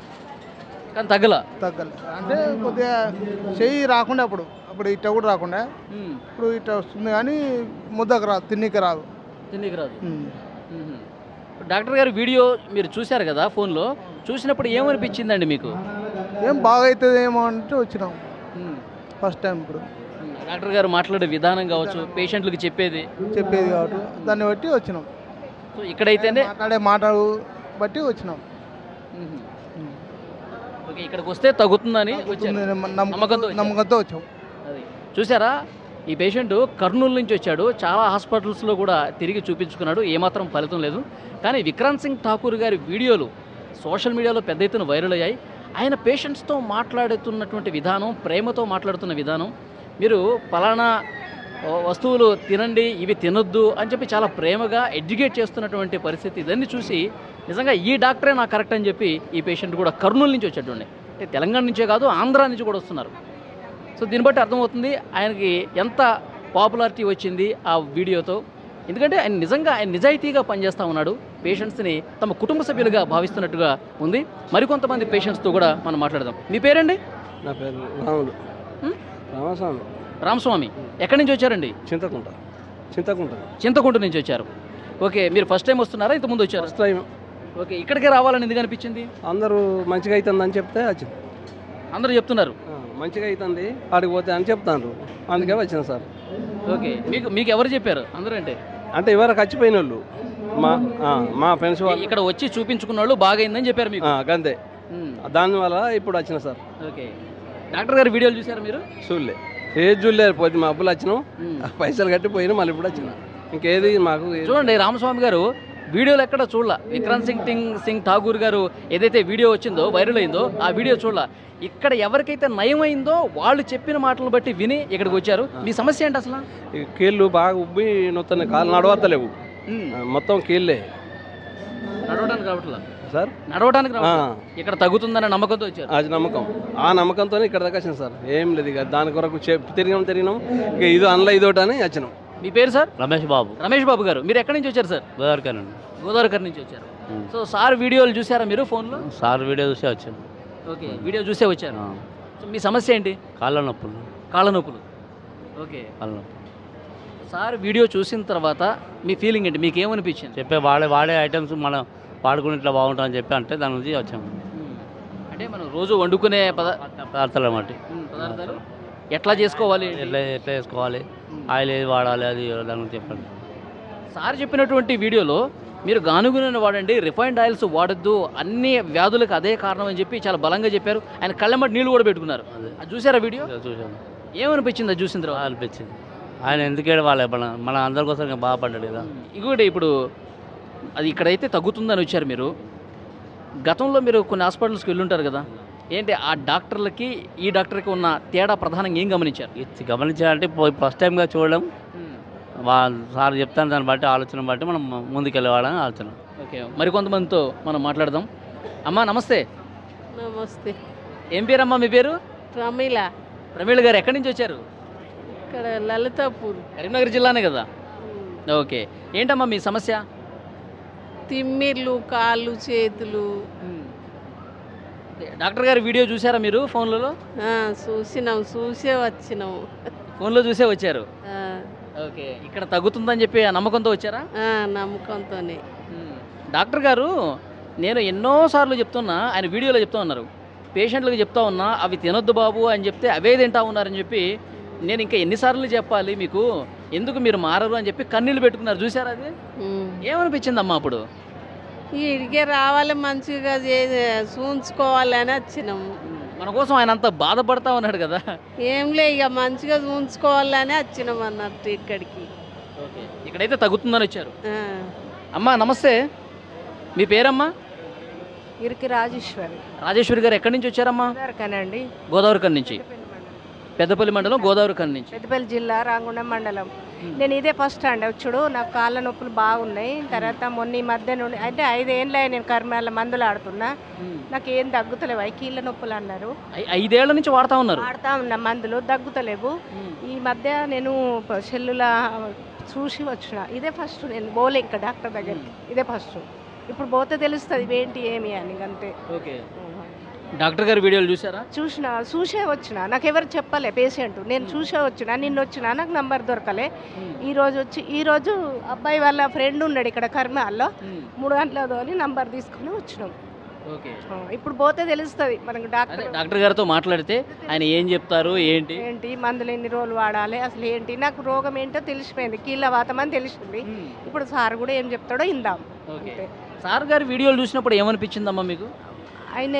కానీ తగ్గల. తగ్గాలి అంటే కొద్దిగా చెయ్యి రాకుండా అప్పుడు ఇట్ట కూడా రాకుండా ఇప్పుడు ఇట్ట వస్తుంది, కానీ ముద్దకు రాదు, తిన్నీకి రాదు. డాక్టర్ గారు వీడియో మీరు చూశారు కదా ఫోన్లో, చూసినప్పుడు ఏమనిపించిందండి మీకు? ఏం బాగా అవుతుంది ఏమో అంటే వచ్చినాం ఫస్ట్ టైం. ఇప్పుడు డాక్టర్ గారు మాట్లాడే విధానం కావచ్చు, పేషెంట్లకు చెప్పేది కాబట్టి దాన్ని బట్టి వచ్చినాం. సో ఇక్కడైతేనే మాట్లాడు బట్టి వచ్చినాం. ఓకే, ఇక్కడికి వస్తే తగ్గుతుందని నమ్మకంతో వచ్చాం. అది చూసారా, ఈ పేషెంట్ కర్నూలు నుంచి వచ్చాడు. చాలా హాస్పిటల్స్లో కూడా తిరిగి చూపించుకున్నాడు, ఏమాత్రం ఫలితం లేదు. కానీ విక్రాంత్ సింగ్ ఠాకూర్ గారి వీడియోలు సోషల్ మీడియాలో పెద్ద ఎత్తున వైరల్ అయ్యాయి. ఆయన పేషెంట్స్తో మాట్లాడుతున్నటువంటి విధానం, ప్రేమతో మాట్లాడుతున్న విధానం, మీరు పలానా వస్తువులు తినండి, ఇవి తినొద్దు అని చెప్పి చాలా ప్రేమగా ఎడ్యుకేట్ చేస్తున్నటువంటి పరిస్థితి. ఇదన్నీ చూసి నిజంగా ఈ డాక్టరే నాకు కరెక్ట్ అని చెప్పి ఈ పేషెంట్ కూడా కర్నూలు నుంచి వచ్చేటండి. అంటే తెలంగాణ నుంచే కాదు, ఆంధ్ర నుంచి కూడా వస్తున్నారు. సో దీన్ని బట్టి అర్థమవుతుంది ఆయనకి ఎంత పాపులారిటీ వచ్చింది ఆ వీడియోతో. ఎందుకంటే ఆయన నిజంగా నిజాయితీగా పనిచేస్తూ ఉన్నాడు, పేషెంట్స్ని తమ కుటుంబ సభ్యులుగా భావిస్తున్నట్టుగా ఉంది. మరికొంతమంది పేషెంట్స్తో కూడా మనం మాట్లాడదాం. మీ పేరండి? నా పేరు రామస్వామి. రామస్వామి, ఎక్కడి నుంచి వచ్చారండి? చింతకుంట నుంచి వచ్చారు. ఓకే, మీరు ఫస్ట్ టైం వస్తున్నారా, ఇంతకుముందు వచ్చారు? First time. ఓకే, ఇక్కడికే రావాలని ఎందుకు అనిపించింది? అందరూ మంచిగా అవుతుందని చెప్తే వచ్చింది. అందరూ చెప్తున్నారు మంచిగా అవుతుంది, ఆడికి పోతే అని చెప్తాను, అందుకే వచ్చిన సార్. ఓకే, మీకు ఎవరు చెప్పారు? అందరూ అంటే ఎవరికి వచ్చిపోయిన వాళ్ళు మా ఫ్రెండ్స్ వాళ్ళు ఇక్కడ వచ్చి చూపించుకున్న వాళ్ళు బాగైందని చెప్పారు మీకు? అంతే, దానివల్ల ఇప్పుడు వచ్చిన సార్. ఓకే, డాక్టర్ గారి వీడియోలు చూసారు మీరు? చూడలే, ఏది చూడలేదు. పోతే మా అబ్బులు వచ్చినాం, పైసలు కట్టి పోయినా, మళ్ళీ ఇప్పుడు వచ్చిన. ఇంకేది మాకు చూడండి, రామస్వామి గారు వీడియోలు ఎక్కడ చూడలా. విక్రాంత్ సింగ్ ఠాకూర్ గారు ఏదైతే వీడియో వచ్చిందో, వైరల్ అయిందో, ఆ వీడియో చూడలా. ఇక్కడ ఎవరికైతే నయమైందో వాళ్ళు చెప్పిన మాటలను బట్టి విని ఇక్కడికి వచ్చారు. మీ సమస్య ఏంటి అసలు? కీళ్ళు బాగా ఉబ్బి నొత్తాయి, కాళ్ళు నడవత్తలేవు, మొత్తం కీళ్ళే. నడవడానికి రావట్లా సార్? నడవడానికి ఇక్కడ తగ్గుతుందనే నమ్మకంతో వచ్చారు. అది నమ్మకం, ఆ నమ్మకంతో ఇక్కడ దాకా వచ్చినాం సార్. ఏం లేదు, ఇక దాని కొరకు తిరిగినాం, ఇక ఇది అందులో ఇదోటి అని వచ్చినాం. మీ పేరు సార్? రమేష్ బాబు. రమేష్ బాబు గారు, మీరు ఎక్కడి నుంచి వచ్చారు సార్? గోదావరికర్ నుంచి వచ్చారు. సో సార్ వీడియోలు చూసారా మీరు ఫోన్లో? సార్ వీడియో చూసే వచ్చాను. ఓకే, వీడియో చూసే వచ్చారు. సో మీ సమస్య ఏంటి? కాళ్ళ నొప్పులు. ఓకే, కాళ్ళ నొప్పులు. సార్ వీడియో చూసిన తర్వాత మీ ఫీలింగ్ ఏంటి? మీకు ఏమనిపించింది? చెప్పే వాడే ఐటమ్స్ మనం వాడుకుని ఇట్లా బాగుంటుందని చెప్పి అంటే దాని నుంచి వచ్చాము. అంటే మనం రోజు వండుకునే పదార్థాలు అన్నమాట. పదార్థాలు ఎట్లా చేసుకోవాలి, ఎట్లా చేసుకోవాలి, ఆయిల్ ఏది వాడాలి, అది దాని గురించి చెప్పండి. సార్ చెప్పినటువంటి వీడియోలో మీరు గానుగ నూనె వాడండి, రిఫైన్డ్ ఆయిల్స్ వాడద్దు, అన్ని వ్యాధులకు అదే కారణం అని చెప్పి చాలా బలంగా చెప్పారు. ఆయన కళ్ళెమ్మటి నీళ్ళు కూడా పెట్టుకున్నారు. అది చూసారా వీడియో? చూసాను. ఏమనిపించింది అది చూసిన తర్వాత? అనిపించింది ఆయన ఎందుకు వాళ్ళ మన అందరి కోసం బాగుపడ్డాడు కదా. ఇంకొకటి, ఇప్పుడు అది ఇక్కడైతే తగ్గుతుందని వచ్చారు మీరు. గతంలో మీరు కొన్ని హాస్పిటల్స్కి వెళ్ళుంటారు కదా, ఏంటి ఆ డాక్టర్లకి ఈ డాక్టర్కి ఉన్న తేడా ప్రధానంగా ఏం గమనించారు? గమనించాలంటే ఫస్ట్ టైంగా చూడడం, సార్ చెప్తాను దాన్ని బట్టి ఆలోచన బట్టి మనం ముందుకెళ్ళేవాడని ఆలోచన. ఓకే, మరికొంతమందితో మనం మాట్లాడదాం. అమ్మా నమస్తే. నమస్తే. ఏం పేరమ్మా మీ పేరు? ప్రమీల. ప్రమీళ గారు ఎక్కడి నుంచి వచ్చారు? ఇక్కడ లలితాపూర్. కరీంనగర్ జిల్లానే కదా? ఓకే. ఏంటమ్మా మీ సమస్య? తిమ్మిర్లు, కాళ్ళు, చేతులు. డాక్టర్ గారి వీడియో చూసారా మీరు ఫోన్లలో? చూసినాం, చూసే వచ్చినాము. ఫోన్లో చూసే వచ్చారు. ఆ, ఓకే. ఇక్కడ తగ్గుతుందని చెప్పి ఆ నమ్మకంతో వచ్చారా? నమ్మకంతోనే. డాక్టర్ గారు నేను ఎన్నోసార్లు చెప్తున్నా, ఆయన వీడియోలో చెప్తా ఉన్నారు, పేషెంట్లకు చెప్తా ఉన్నా అవి తినొద్దు బాబు అని చెప్తే అవే తింటా ఉన్నారని చెప్పి నేను ఇంకా ఎన్నిసార్లు చెప్పాలి మీకు, ఎందుకు మీరు మారరు అని చెప్పి కన్నీళ్ళు పెట్టుకున్నారు. చూసారా అది? ఏమనిపించిందమ్మా అప్పుడు? ఇడికే రావాలి, మంచిగా చూంచుకోవాలని వచ్చినాము. మన కోసం ఆయన అంత బాధపడతా ఉన్నాడు కదా. ఏంలే, ఇక మంచిగా చూంచుకోవాలని వచ్చినాం అన్నట్టు ఇక్కడికి. ఓకే. ఇక్కడైతే తగ్గుతుందని వచ్చారు. అమ్మా నమస్తే, మీ పేరమ్మా? ఇరికి రాజేశ్వరి. రాజేశ్వరి గారు ఎక్కడి నుంచి వచ్చారమ్మా? అండి, గోదావరి కన్ నుంచి. పెద్దపల్లి మండలం, గోదావరి కన్ నుంచి. పెద్దపల్లి జిల్లా, రాంగుండం మండలం. నేను ఇదే ఫస్ట్ అండి వచ్చుడు. నాకు కాళ్ళ నొప్పులు బాగున్నాయి. తర్వాత మొన్న ఈ మధ్య నుండి అంటే 5 ఏళ్ళ నేను కర్మాల మందులు ఆడుతున్నా, నాకు ఏం తగ్గుతలేవు. కీళ్ళ నొప్పులు అన్నారు. 5 ఏళ్ల నుంచి వాడుతా ఉన్నారు? వాడుతా ఉన్నా, మందులు తగ్గుతలేవు. ఈ మధ్య నేను సెల్లులా చూసి వచ్చిన. ఇదే ఫస్ట్, నేను పోలే ఇంకా డాక్టర్ దగ్గరికి. ఇదే ఫస్ట్. ఇప్పుడు పోతే తెలుస్తుంది ఏంటి ఏమి అని, అంతే. ఓకే. డాక్టర్ గారి వీడియోలు చూసారా? చూసే వచ్చిన. నాకు ఎవరు చెప్పలే పేషెంట్, నేను చూసే వచ్చిన. నిన్న వచ్చిన, నాకు నంబర్ దొరకలే. ఈరోజు అబ్బాయి వాళ్ళ ఫ్రెండ్ ఉన్నాడు ఇక్కడ కర్మాల్లో, 3 గంటల తోని నంబర్ తీసుకుని వచ్చినాం. ఓకే. ఇప్పుడు పోతే తెలుస్తుంది మనకు. డాక్టర్ గారితో మాట్లాడితే ఆయన ఏం చెప్తారు, ఏంటి మందులు ఎన్ని రోజులు వాడాలి, అసలు ఏంటి, నాకు రోగం ఏంటో తెలిసిపోయింది. కీళ్ళ వాతం అని తెలిసింది. ఇప్పుడు సార్ కూడా ఏం చెప్తాడో ఇందాం. సార్ గారి వీడియోలు చూసినప్పుడు ఏమనిపించిందమ్మా మీకు? ఆయన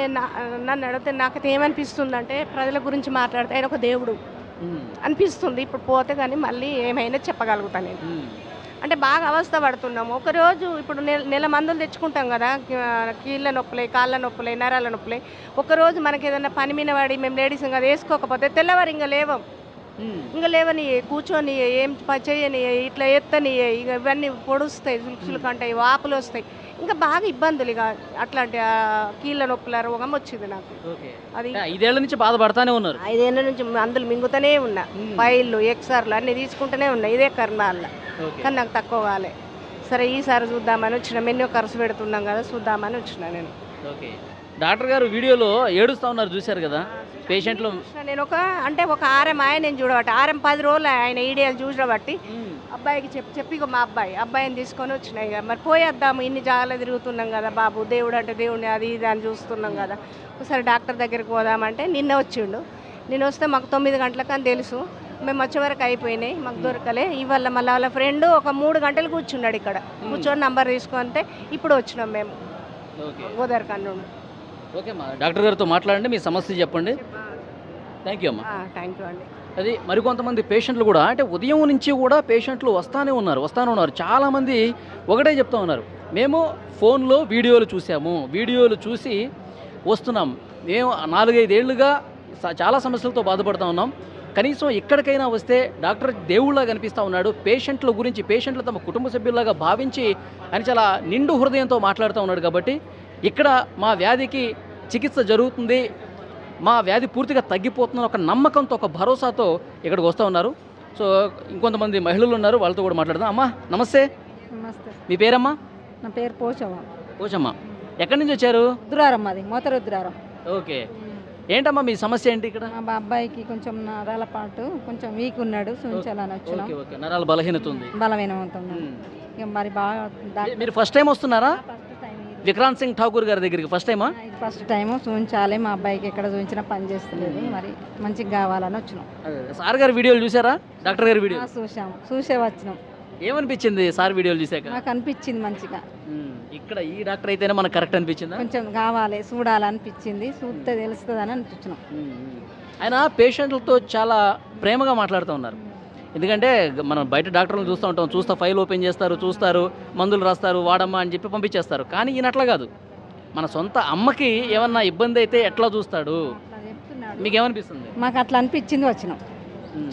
నన్ను అడిగితే నాకైతే ఏమనిపిస్తుంది అంటే, ప్రజల గురించి మాట్లాడితే ఆయన ఒక దేవుడు అనిపిస్తుంది. ఇప్పుడు పోతే కానీ మళ్ళీ ఏమైనా చెప్పగలుగుతాను నేను. అంటే బాగా అవస్థ పడుతున్నాము. ఒకరోజు ఇప్పుడు నెల మందులు తెచ్చుకుంటాం కదా, కీళ్ళ నొప్పులే, కాళ్ళ నొప్పులే, నరాల నొప్పులే. ఒకరోజు మనకి ఏదైనా పని మీద పడి మేము లేడీస్ కదా వేసుకోకపోతే తెల్లవారు ఇంకా లేవని, కూర్చొని ఏం చేయని, ఇట్లా ఎత్తని, ఇక ఇవన్నీ పొడుస్తాయి, చులుకంటాయి, వాపులు వస్తాయి, ఇంకా బాగా ఇబ్బందులు. ఇక అట్లాంటి కీళ్ళ నొప్పుల రోగం వచ్చింది నాకు. అది 5 ఏళ్ల నుంచి బాధపడతానే ఉన్నారు. 5 ఏళ్ళ నుంచి మందులు మింగుతూనే ఉన్నా, ఫైళ్ళు, ఎక్స్ఆర్లు అన్నీ తీసుకుంటూనే ఉన్నా ఇదే కర్మాల్లో. కానీ నాకు తక్కువ కాలే. సరే ఈసారి చూద్దామని వచ్చిన. ఎన్నో ఖర్చు పెడుతున్నాం కదా, చూద్దామని వచ్చిన నేను. ఓకే. డాక్టర్ గారు వీడియోలో ఏడుస్తూ ఉన్నారు, చూశారు కదా పేషెంట్లు. నేను ఒక ఆరం నేను చూడబట్టి 10 రోజులు ఆయన ఈడియాలు చూడబట్టి అబ్బాయికి చెప్పి మా అబ్బాయిని తీసుకొని వచ్చినాయి కదా, మరి పోయేద్దాము, ఇన్ని జాగాలో తిరుగుతున్నాం కదా బాబు, దేవుడు అంటే దేవుడిని అది ఇది అని చూస్తున్నాం కదా, ఒకసారి డాక్టర్ దగ్గరికి పోదామంటే నిన్న వచ్చిండు. నేను వస్తే మాకు 9 గంటలకు అని తెలుసు, మేము వచ్చే వరకు అయిపోయినాయి, మాకు దొరకలే. ఇవాళ మళ్ళీ వాళ్ళ ఫ్రెండ్ ఒక 3 గంటలు కూర్చున్నాడు ఇక్కడ, కూర్చొని నంబర్ తీసుకుంటే ఇప్పుడు వచ్చినాం మేము గోదావరి కన్ను. ఓకే అమ్మా, డాక్టర్ గారితో మాట్లాడండి, మీ సమస్య చెప్పండి. థ్యాంక్ యూ అమ్మా. థ్యాంక్ యూ అండి. అది మరికొంతమంది పేషెంట్లు కూడా, అంటే ఉదయం నుంచి కూడా పేషెంట్లు వస్తానే ఉన్నారు. చాలామంది ఒకటే చెప్తా ఉన్నారు, మేము ఫోన్లో వీడియోలు చూసాము, వీడియోలు చూసి వస్తున్నాం, మేము 4-5 ఏళ్ళుగా చాలా సమస్యలతో బాధపడుతూ ఉన్నాం, కనీసం ఎక్కడికైనా వస్తే డాక్టర్ దేవుళ్ళ కనిపిస్తూ ఉన్నాడు, పేషెంట్ల గురించి, పేషెంట్లు తమ కుటుంబ సభ్యుల్లాగా భావించి అని చాలా నిండు హృదయంతో మాట్లాడుతూ ఉన్నాడు. కాబట్టి ఇక్కడ మా వ్యాధికి చికిత్స జరుగుతుంది, మా వ్యాధి పూర్తిగా తగ్గిపోతుందని ఒక నమ్మకంతో, ఒక భరోసాతో ఇక్కడికి వస్తూ ఉన్నారు. సో ఇంకొంతమంది మహిళలు ఉన్నారు, వాళ్ళతో కూడా మాట్లాడదాం. అమ్మా నమస్తే. నమస్తే. మీ పేరమ్మా? నా పేరు పోచమ్మ. పోచమ్మ. ఎక్కడి నుంచి వచ్చారు? రుద్రారం, అది మోత రుద్రారం. ఓకే. ఏంటమ్మా మీ సమస్య ఏంటి ఇక్కడ? మా అబ్బాయికి కొంచెం నరాల పాటు కొంచెం వీక్ ఉన్నాడు, చూపించాలని వచ్చినాం. ఓకే. నరాల బలహీనత ఉంది. బలహీనమవుతుంది. ఇక మరి బాగా మీరు ఫస్ట్ టైం వస్తున్నారా? విక్రాంత్ సింగ్ ఠాకూర్ గారి దగ్గరికి ఫస్ట్ టైమా? ఫస్ట్ టైం చూపించాలి, మా అబ్బాయికి ఎక్కడ చూపించినా పని చేస్తలేదు, మరి మంచిగా కావాలని వచ్చినాం. సార్ గారి వీడియోలు చూసారా? డాక్టర్ గారి వీడియో చూసే వచ్చినాం. ఏమనిపించింది సార్ వీడియోలు చూసాక? నాకు అనిపించింది మంచిగా. ఇక్కడ ఈ డాక్టర్ అయితేనే మనకు కరెక్ట్ అనిపించిందా? కొంచెం కావాలి, చూడాలనిపించింది, చూస్తే తెలుస్తుంది అని అనిపించినాం. ఆయన పేషెంట్లతో చాలా ప్రేమగా మాట్లాడుతూ ఉన్నారు. ఎందుకంటే మనం బయట డాక్టర్లను చూస్తూ ఉంటాం, ఫైల్ ఓపెన్ చేస్తారు, చూస్తారు, మందులు రాస్తారు, వాడమ్మా అని చెప్పి పంపించేస్తారు. కానీ ఈయన అట్లా కాదు, మన సొంత అమ్మకి ఏమన్నా ఇబ్బంది అయితే ఎట్లా చూస్తాడు. మీకేమనిపిస్తుంది? మాకు అట్లా అనిపించింది, వచ్చినాం.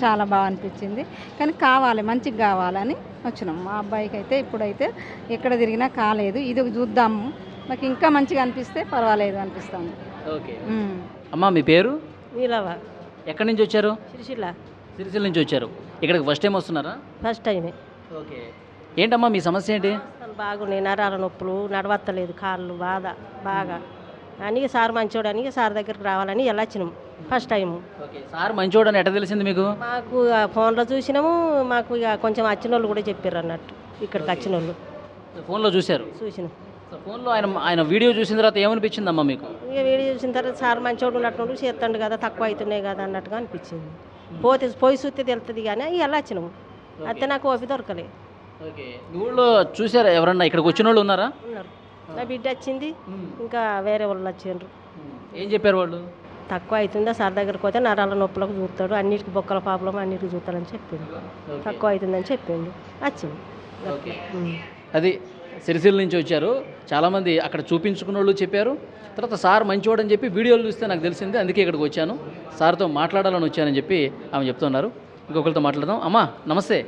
చాలా బాగా అనిపించింది, కానీ కావాలి, మంచిగా కావాలని వచ్చినాం. మా అబ్బాయికి అయితే ఇప్పుడైతే ఎక్కడ తిరిగినా కాలేదు, ఇది చూద్దాము, మాకు ఇంకా మంచిగా అనిపిస్తే పర్వాలేదు అనిపిస్తుంది. ఓకే అమ్మా మీ పేరు? నీలవా. ఎక్కడి నుంచి వచ్చారు? సిరిసిల్ల. సిరిసిల్ల నుంచి వచ్చారు. ఇక్కడికి ఫస్ట్ టైం వస్తున్నారా? ఫస్ట్ టైమే. ఓకే ఏంటమ్మా మీ సమస్య ఏంటి? బాగున్నాయి, నరాల నొప్పులు, నడవత్తలేదు, కాళ్ళు బాధ బాగా అని సార్ మంచోడని సార్ దగ్గరికి రావాలని ఎలా వచ్చినాం ఫస్ట్ టైము. ఓకే సార్ మంచోడని ఎట్ట తెలిసింది మీకు? మాకు ఫోన్లో చూసినాము, మాకు ఇక కొంచెం వచ్చిన వాళ్ళు కూడా చెప్పారు అన్నట్టు, ఇక్కడికి వచ్చిన వాళ్ళు ఫోన్లో చూశారు? చూసినాం. ఫోన్లో ఆయన వీడియో చూసిన తర్వాత ఏమనిపించిందమ్మా మీకు? ఇక వీడియో చూసిన తర్వాత సార్ మంచోడు ఉన్నట్టు చేస్తాడు కదా, తక్కువ అవుతున్నాయి కదా అన్నట్టుగా అనిపించింది. పోయి చూస్తే తెలుస్తుంది కానీ ఎలా వచ్చినాము, అయితే నాకు ఓపి దొరకలే. ఓకే ఊళ్ళో చూసారా ఎవరన్నా? ఇక్కడికి వచ్చిన వాళ్ళు ఉన్నారా? ఉన్నారు. నా బిడ్డ వచ్చింది, ఇంకా వేరే వాళ్ళు వచ్చిండ్రు. ఏం చెప్పారు వాళ్ళు? తక్కువ అవుతుందా సార్ దగ్గరికి పోతే నరాల నొప్పులకు చూస్తాడు, అన్నిటికి బొక్కల ప్రాబ్లం అన్నిటికి చూస్తాడని చెప్పిండు. తక్కువ అవుతుందని చెప్పిండు, వచ్చింది. ఓకే అది సిరిసిల్ల నుంచి వచ్చారు. చాలామంది అక్కడ చూపించుకున్న వాళ్ళు చెప్పారు. తర్వాత సార్ మంచివాడని చెప్పి వీడియోలు చూస్తే నాకు తెలిసింది, అందుకే ఇక్కడికి వచ్చాను, సార్తో మాట్లాడాలని వచ్చానని చెప్పి ఆమె చెప్తున్నారు. ఇంకొకరితో మాట్లాడదాం. అమ్మా నమస్తే.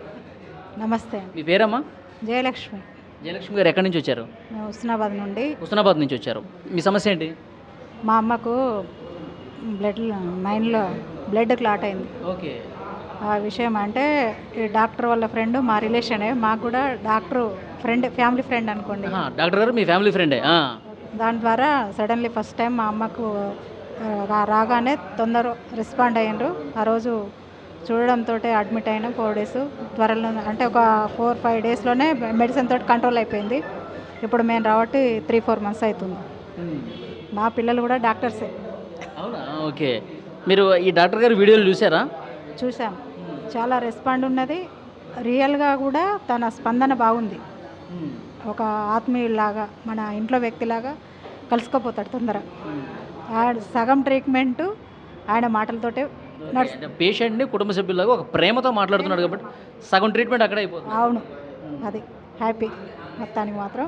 నమస్తే. మీ పేరమ్మా? జయలక్ష్మి. జయలక్ష్మి గారు ఎక్కడి నుంచి వచ్చారు? మేము హుస్నాబాద్ నుండి. హుస్నాబాద్ నుంచి వచ్చారు. మీ సమస్య ఏంటి? మా అమ్మకు మైండ్లో బ్లడ్ క్లాట్ అయింది. ఓకే ఆ విషయం అంటే ఈ డాక్టర్ వాళ్ళ ఫ్రెండ్ మా రిలేషనే, మాకు కూడా డాక్టర్ ఫ్రెండ్, ఫ్యామిలీ ఫ్రెండ్ అనుకోండి. డాక్టర్ గారు మీ ఫ్యామిలీ ఫ్రెండే? దాని ద్వారా సడన్లీ ఫస్ట్ టైం మా అమ్మకు రాగానే తొందర రెస్పాండ్ అయ్యిండ్రు. ఆ రోజు చూడడంతో అడ్మిట్ అయినా 4 days త్వరలో, అంటే ఒక 4-5 daysలోనే మెడిసిన్ తోటి కంట్రోల్ అయిపోయింది. ఇప్పుడు మేము రాబట్టి 3-4 months అవుతుంది. మా పిల్లలు కూడా డాక్టర్సే. అవునా? ఓకే మీరు ఈ డాక్టర్ గారి వీడియోలు చూసారా? చూసాం, చాలా రెస్పాండ్ ఉన్నది. రియల్గా కూడా తన స్పందన బాగుంది. ఒక ఆత్మీయులాగా, మన ఇంట్లో వ్యక్తిలాగా కలిసిపోతాడు తొందర. సగం ట్రీట్మెంట్ ఆయన మాటలతోటే పేషెంట్ని కుటుంబ సభ్యులాగా ఒక ప్రేమతో మాట్లాడుతున్నాడు కాబట్టి సగం ట్రీట్మెంట్ అక్కడే అయిపోతుంది. అవును, అది హ్యాపీ. మొత్తానికి మాత్రం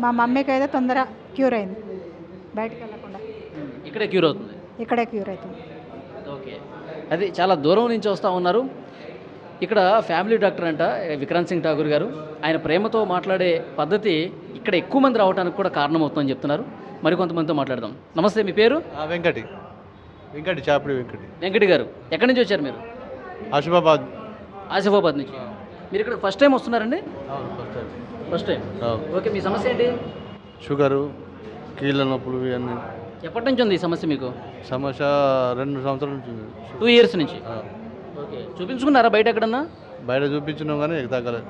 మా మమ్మీకి అయితే తొందర క్యూర్ అయింది, బయటకు వెళ్ళకుండా ఇక్కడే క్యూర్ అవుతుంది. ఇక్కడే క్యూర్ అవుతుంది. ఓకే అది చాలా దూరం నుంచి వస్తూ ఉన్నారు. ఇక్కడ ఫ్యామిలీ డాక్టర్ అంట విక్రాంత్ సింగ్ ఠాకూర్ గారు. ఆయన ప్రేమతో మాట్లాడే పద్ధతి ఇక్కడ ఎక్కువ మంది రావడానికి కూడా కారణమవుతుందని చెప్తున్నారు. మరికొంతమందితో మాట్లాడదాం. నమస్తే మీ పేరు? వెంకటి. చాపడి వెంకటి గారు ఎక్కడి నుంచి వచ్చారు మీరు? ఆసిఫాబాద్ నుంచి. మీరు ఇక్కడ ఫస్ట్ టైం వస్తున్నారండి? First time. ఓకే మీ సమస్య ఏంటి? షుగరు, కీళ్ళ నొప్పులు ఇవన్నీ. ఎప్పటి నుంచి ఉంది ఈ సమస్య మీకు? సమస్య 2 సంవత్సరాల నుంచి ఉంది. 2 years నుంచి. ఓకే చూపించుకున్నారా బయట ఎక్కడన్నా? బయట చూపించినాం కానీ తగ్గలేదు.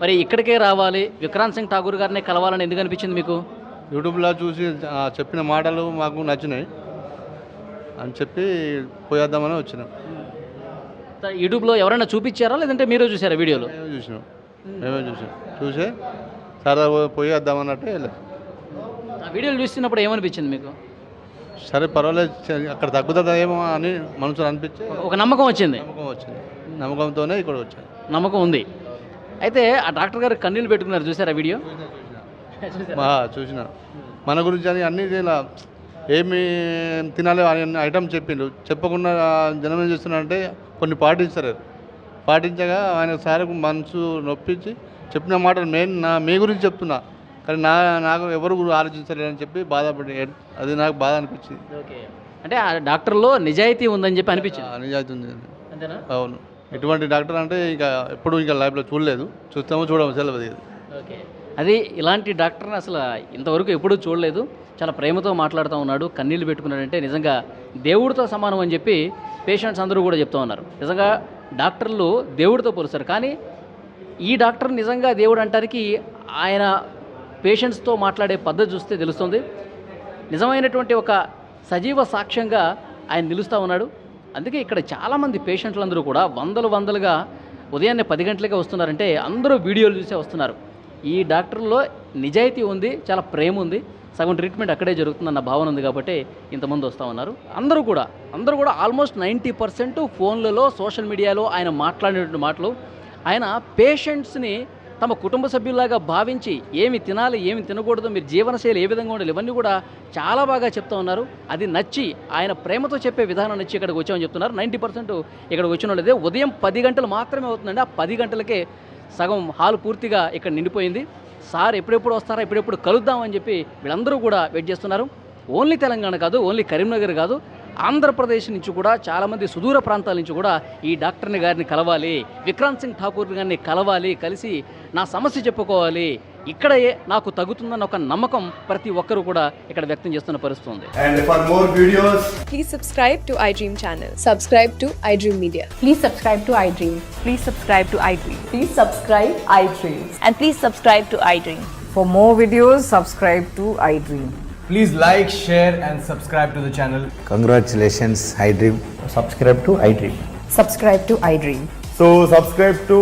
మరి ఇక్కడికే రావాలి, విక్రాంత్ సింగ్ ఠాకూర్ గారిని కలవాలని ఎందుకు అనిపించింది మీకు? యూట్యూబ్లో చూసి చెప్పిన మాటలు మాకు నచ్చినాయి అని చెప్పి పోయేద్దామని వచ్చినాం. యూట్యూబ్లో ఎవరైనా చూపించారా లేదంటే మీరే చూసారా వీడియోలో? మేమే చూసే సరదా పోయేద్దామన్నట్టు వెళ్ళాం. ఆ వీడియోలు చూస్తున్నప్పుడు ఏమనిపించింది మీకు? సరే పర్వాలేదు, అక్కడ తగ్గుతుందేమో అని మనసులో అనిపించి ఒక నమ్మకం వచ్చింది. నమ్మకంతోనే ఇక్కడ వచ్చాను. నమ్మకం ఉంది. అయితే ఆ డాక్టర్ గారు కన్నీళ్ళు పెట్టుకున్నారు, చూసారా వీడియో? చూసిన మన గురించి అని అన్ని ఇలా ఏమి తినాలి అని ఐటమ్ చెప్పిండు. చెప్పకుండా జనం ఏం చేస్తున్నారంటే కొన్ని పాటించగా ఆయన సార్ మనసు నొప్పించి చెప్పిన మాటలు మీ గురించి చెప్తున్నా కానీ నాకు ఎవరు ఆలోచించలేదని చెప్పి బాధపడి, అది నాకు బాధ అనిపించింది. ఓకే అంటే ఆ డాక్టర్లో నిజాయితీ ఉందని చెప్పి అనిపించింది. నిజాయితీ ఉంది. అవును, ఎటువంటి డాక్టర్ అంటే ఇంకా ఎప్పుడు ఇంకా లైఫ్లో చూడలేదు, చూస్తామో చూడము తెలియదు. ఓకే అది ఇలాంటి డాక్టర్ని అసలు ఇంతవరకు ఎప్పుడూ చూడలేదు. చాలా ప్రేమతో మాట్లాడుతూ ఉన్నాడు, కన్నీళ్ళు పెట్టుకున్నాడంటే నిజంగా దేవుడితో సమానం అని చెప్పి పేషెంట్స్ అందరూ కూడా చెప్తూ ఉన్నారు. నిజంగా డాక్టర్లు దేవుడితో పోలుస్తారు, కానీ ఈ డాక్టర్ నిజంగా దేవుడు అంటానికి ఆయన పేషెంట్స్తో మాట్లాడే పద్ధతి చూస్తే తెలుస్తుంది. నిజమైనటువంటి ఒక సజీవ సాక్ష్యంగా ఆయన నిలుస్తూ ఉన్నాడు. అందుకే ఇక్కడ చాలామంది పేషెంట్లందరూ కూడా వందలుగా ఉదయాన్నే 10 గంటలకే వస్తున్నారంటే అందరూ వీడియోలు చూసే వస్తున్నారు. ఈ డాక్టర్లో నిజాయితీ ఉంది, చాలా ప్రేమ ఉంది, సగం ట్రీట్మెంట్ అక్కడే జరుగుతుందన్న భావన ఉంది కాబట్టి ఇంతమంది వస్తూ ఉన్నారు. అందరూ కూడా ఆల్మోస్ట్ 90% ఫోన్లలో, సోషల్ మీడియాలో ఆయన మాట్లాడినటువంటి మాటలు, ఆయన పేషెంట్స్ని తమ కుటుంబ సభ్యుల్లాగా భావించి ఏమి తినాలి, ఏమి తినకూడదు, మీరు జీవనశైలి ఏ విధంగా ఉండాలి, ఇవన్నీ కూడా చాలా బాగా చెప్తూ ఉన్నారు. అది నచ్చి ఆయన ప్రేమతో చెప్పే విధానం నచ్చి ఇక్కడికి వచ్చామని చెప్తున్నారు. 90% ఇక్కడికి వచ్చిన వాళ్ళదే. ఉదయం 10 గంటలు మాత్రమే అవుతుందండి. ఆ 10 గంటలకే సగం హాల్ పూర్తిగా ఇక్కడ నిండిపోయింది. సార్ ఎప్పుడెప్పుడు వస్తారా, ఎప్పుడెప్పుడు కలుద్దామని చెప్పి వీళ్ళందరూ కూడా వెయిట్ చేస్తున్నారు. ఓన్లీ తెలంగాణ కాదు, ఓన్లీ కరీంనగర్ కాదు, ఆంధ్రప్రదేశ్ నుంచి కూడా చాలామంది సుదూర ప్రాంతాల నుంచి కూడా ఈ డాక్టర్ని గారిని కలవాలి, విక్రాంత్ సింగ్ ఠాకూర్ గారిని కలవాలి, కలిసి నా సమస్య చెప్పుకోవాలి, ఇక్కడే నాకు తగ్గుతుందన్న ఒక నమ్మకం ప్రతి ఒక్కరూ కూడా ఇక్కడ వ్యక్తం చేస్తున్న పరిస్థితి ఉంది. And for more videos, please subscribe to iDream channel. Subscribe to iDream Media. Please subscribe to iDream. Please subscribe to iDream. Please subscribe iDream. And please subscribe to iDream. For more videos, subscribe to iDream. please like, share and subscribe to the channel. Congratulations, iDream. Subscribe to iDream. Subscribe to iDream. So subscribe to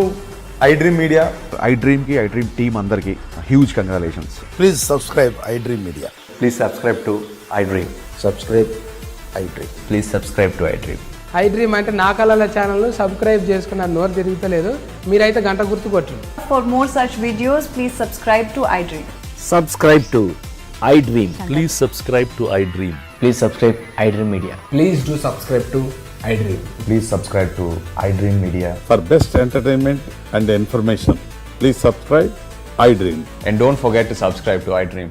iDream Media. iDream ki iDream team andarki huge congratulations. Please subscribe iDream Media. Please subscribe to iDream. Subscribe iDream. Please subscribe to iDream. iDream అంటే నా కళల ఛానల్ను subscribe చేసుకున్న నోరు తిరుగుతలేదు, మీరైతే గంట గుర్తు కొట్టండి. For more such videos, please subscribe to iDream. Subscribe to iDream. Please subscribe to iDream. Please subscribe iDream Media. Please do subscribe to iDream. Please subscribe to iDream Media. For best entertainment and information, please subscribe iDream. And don't forget to subscribe to iDream.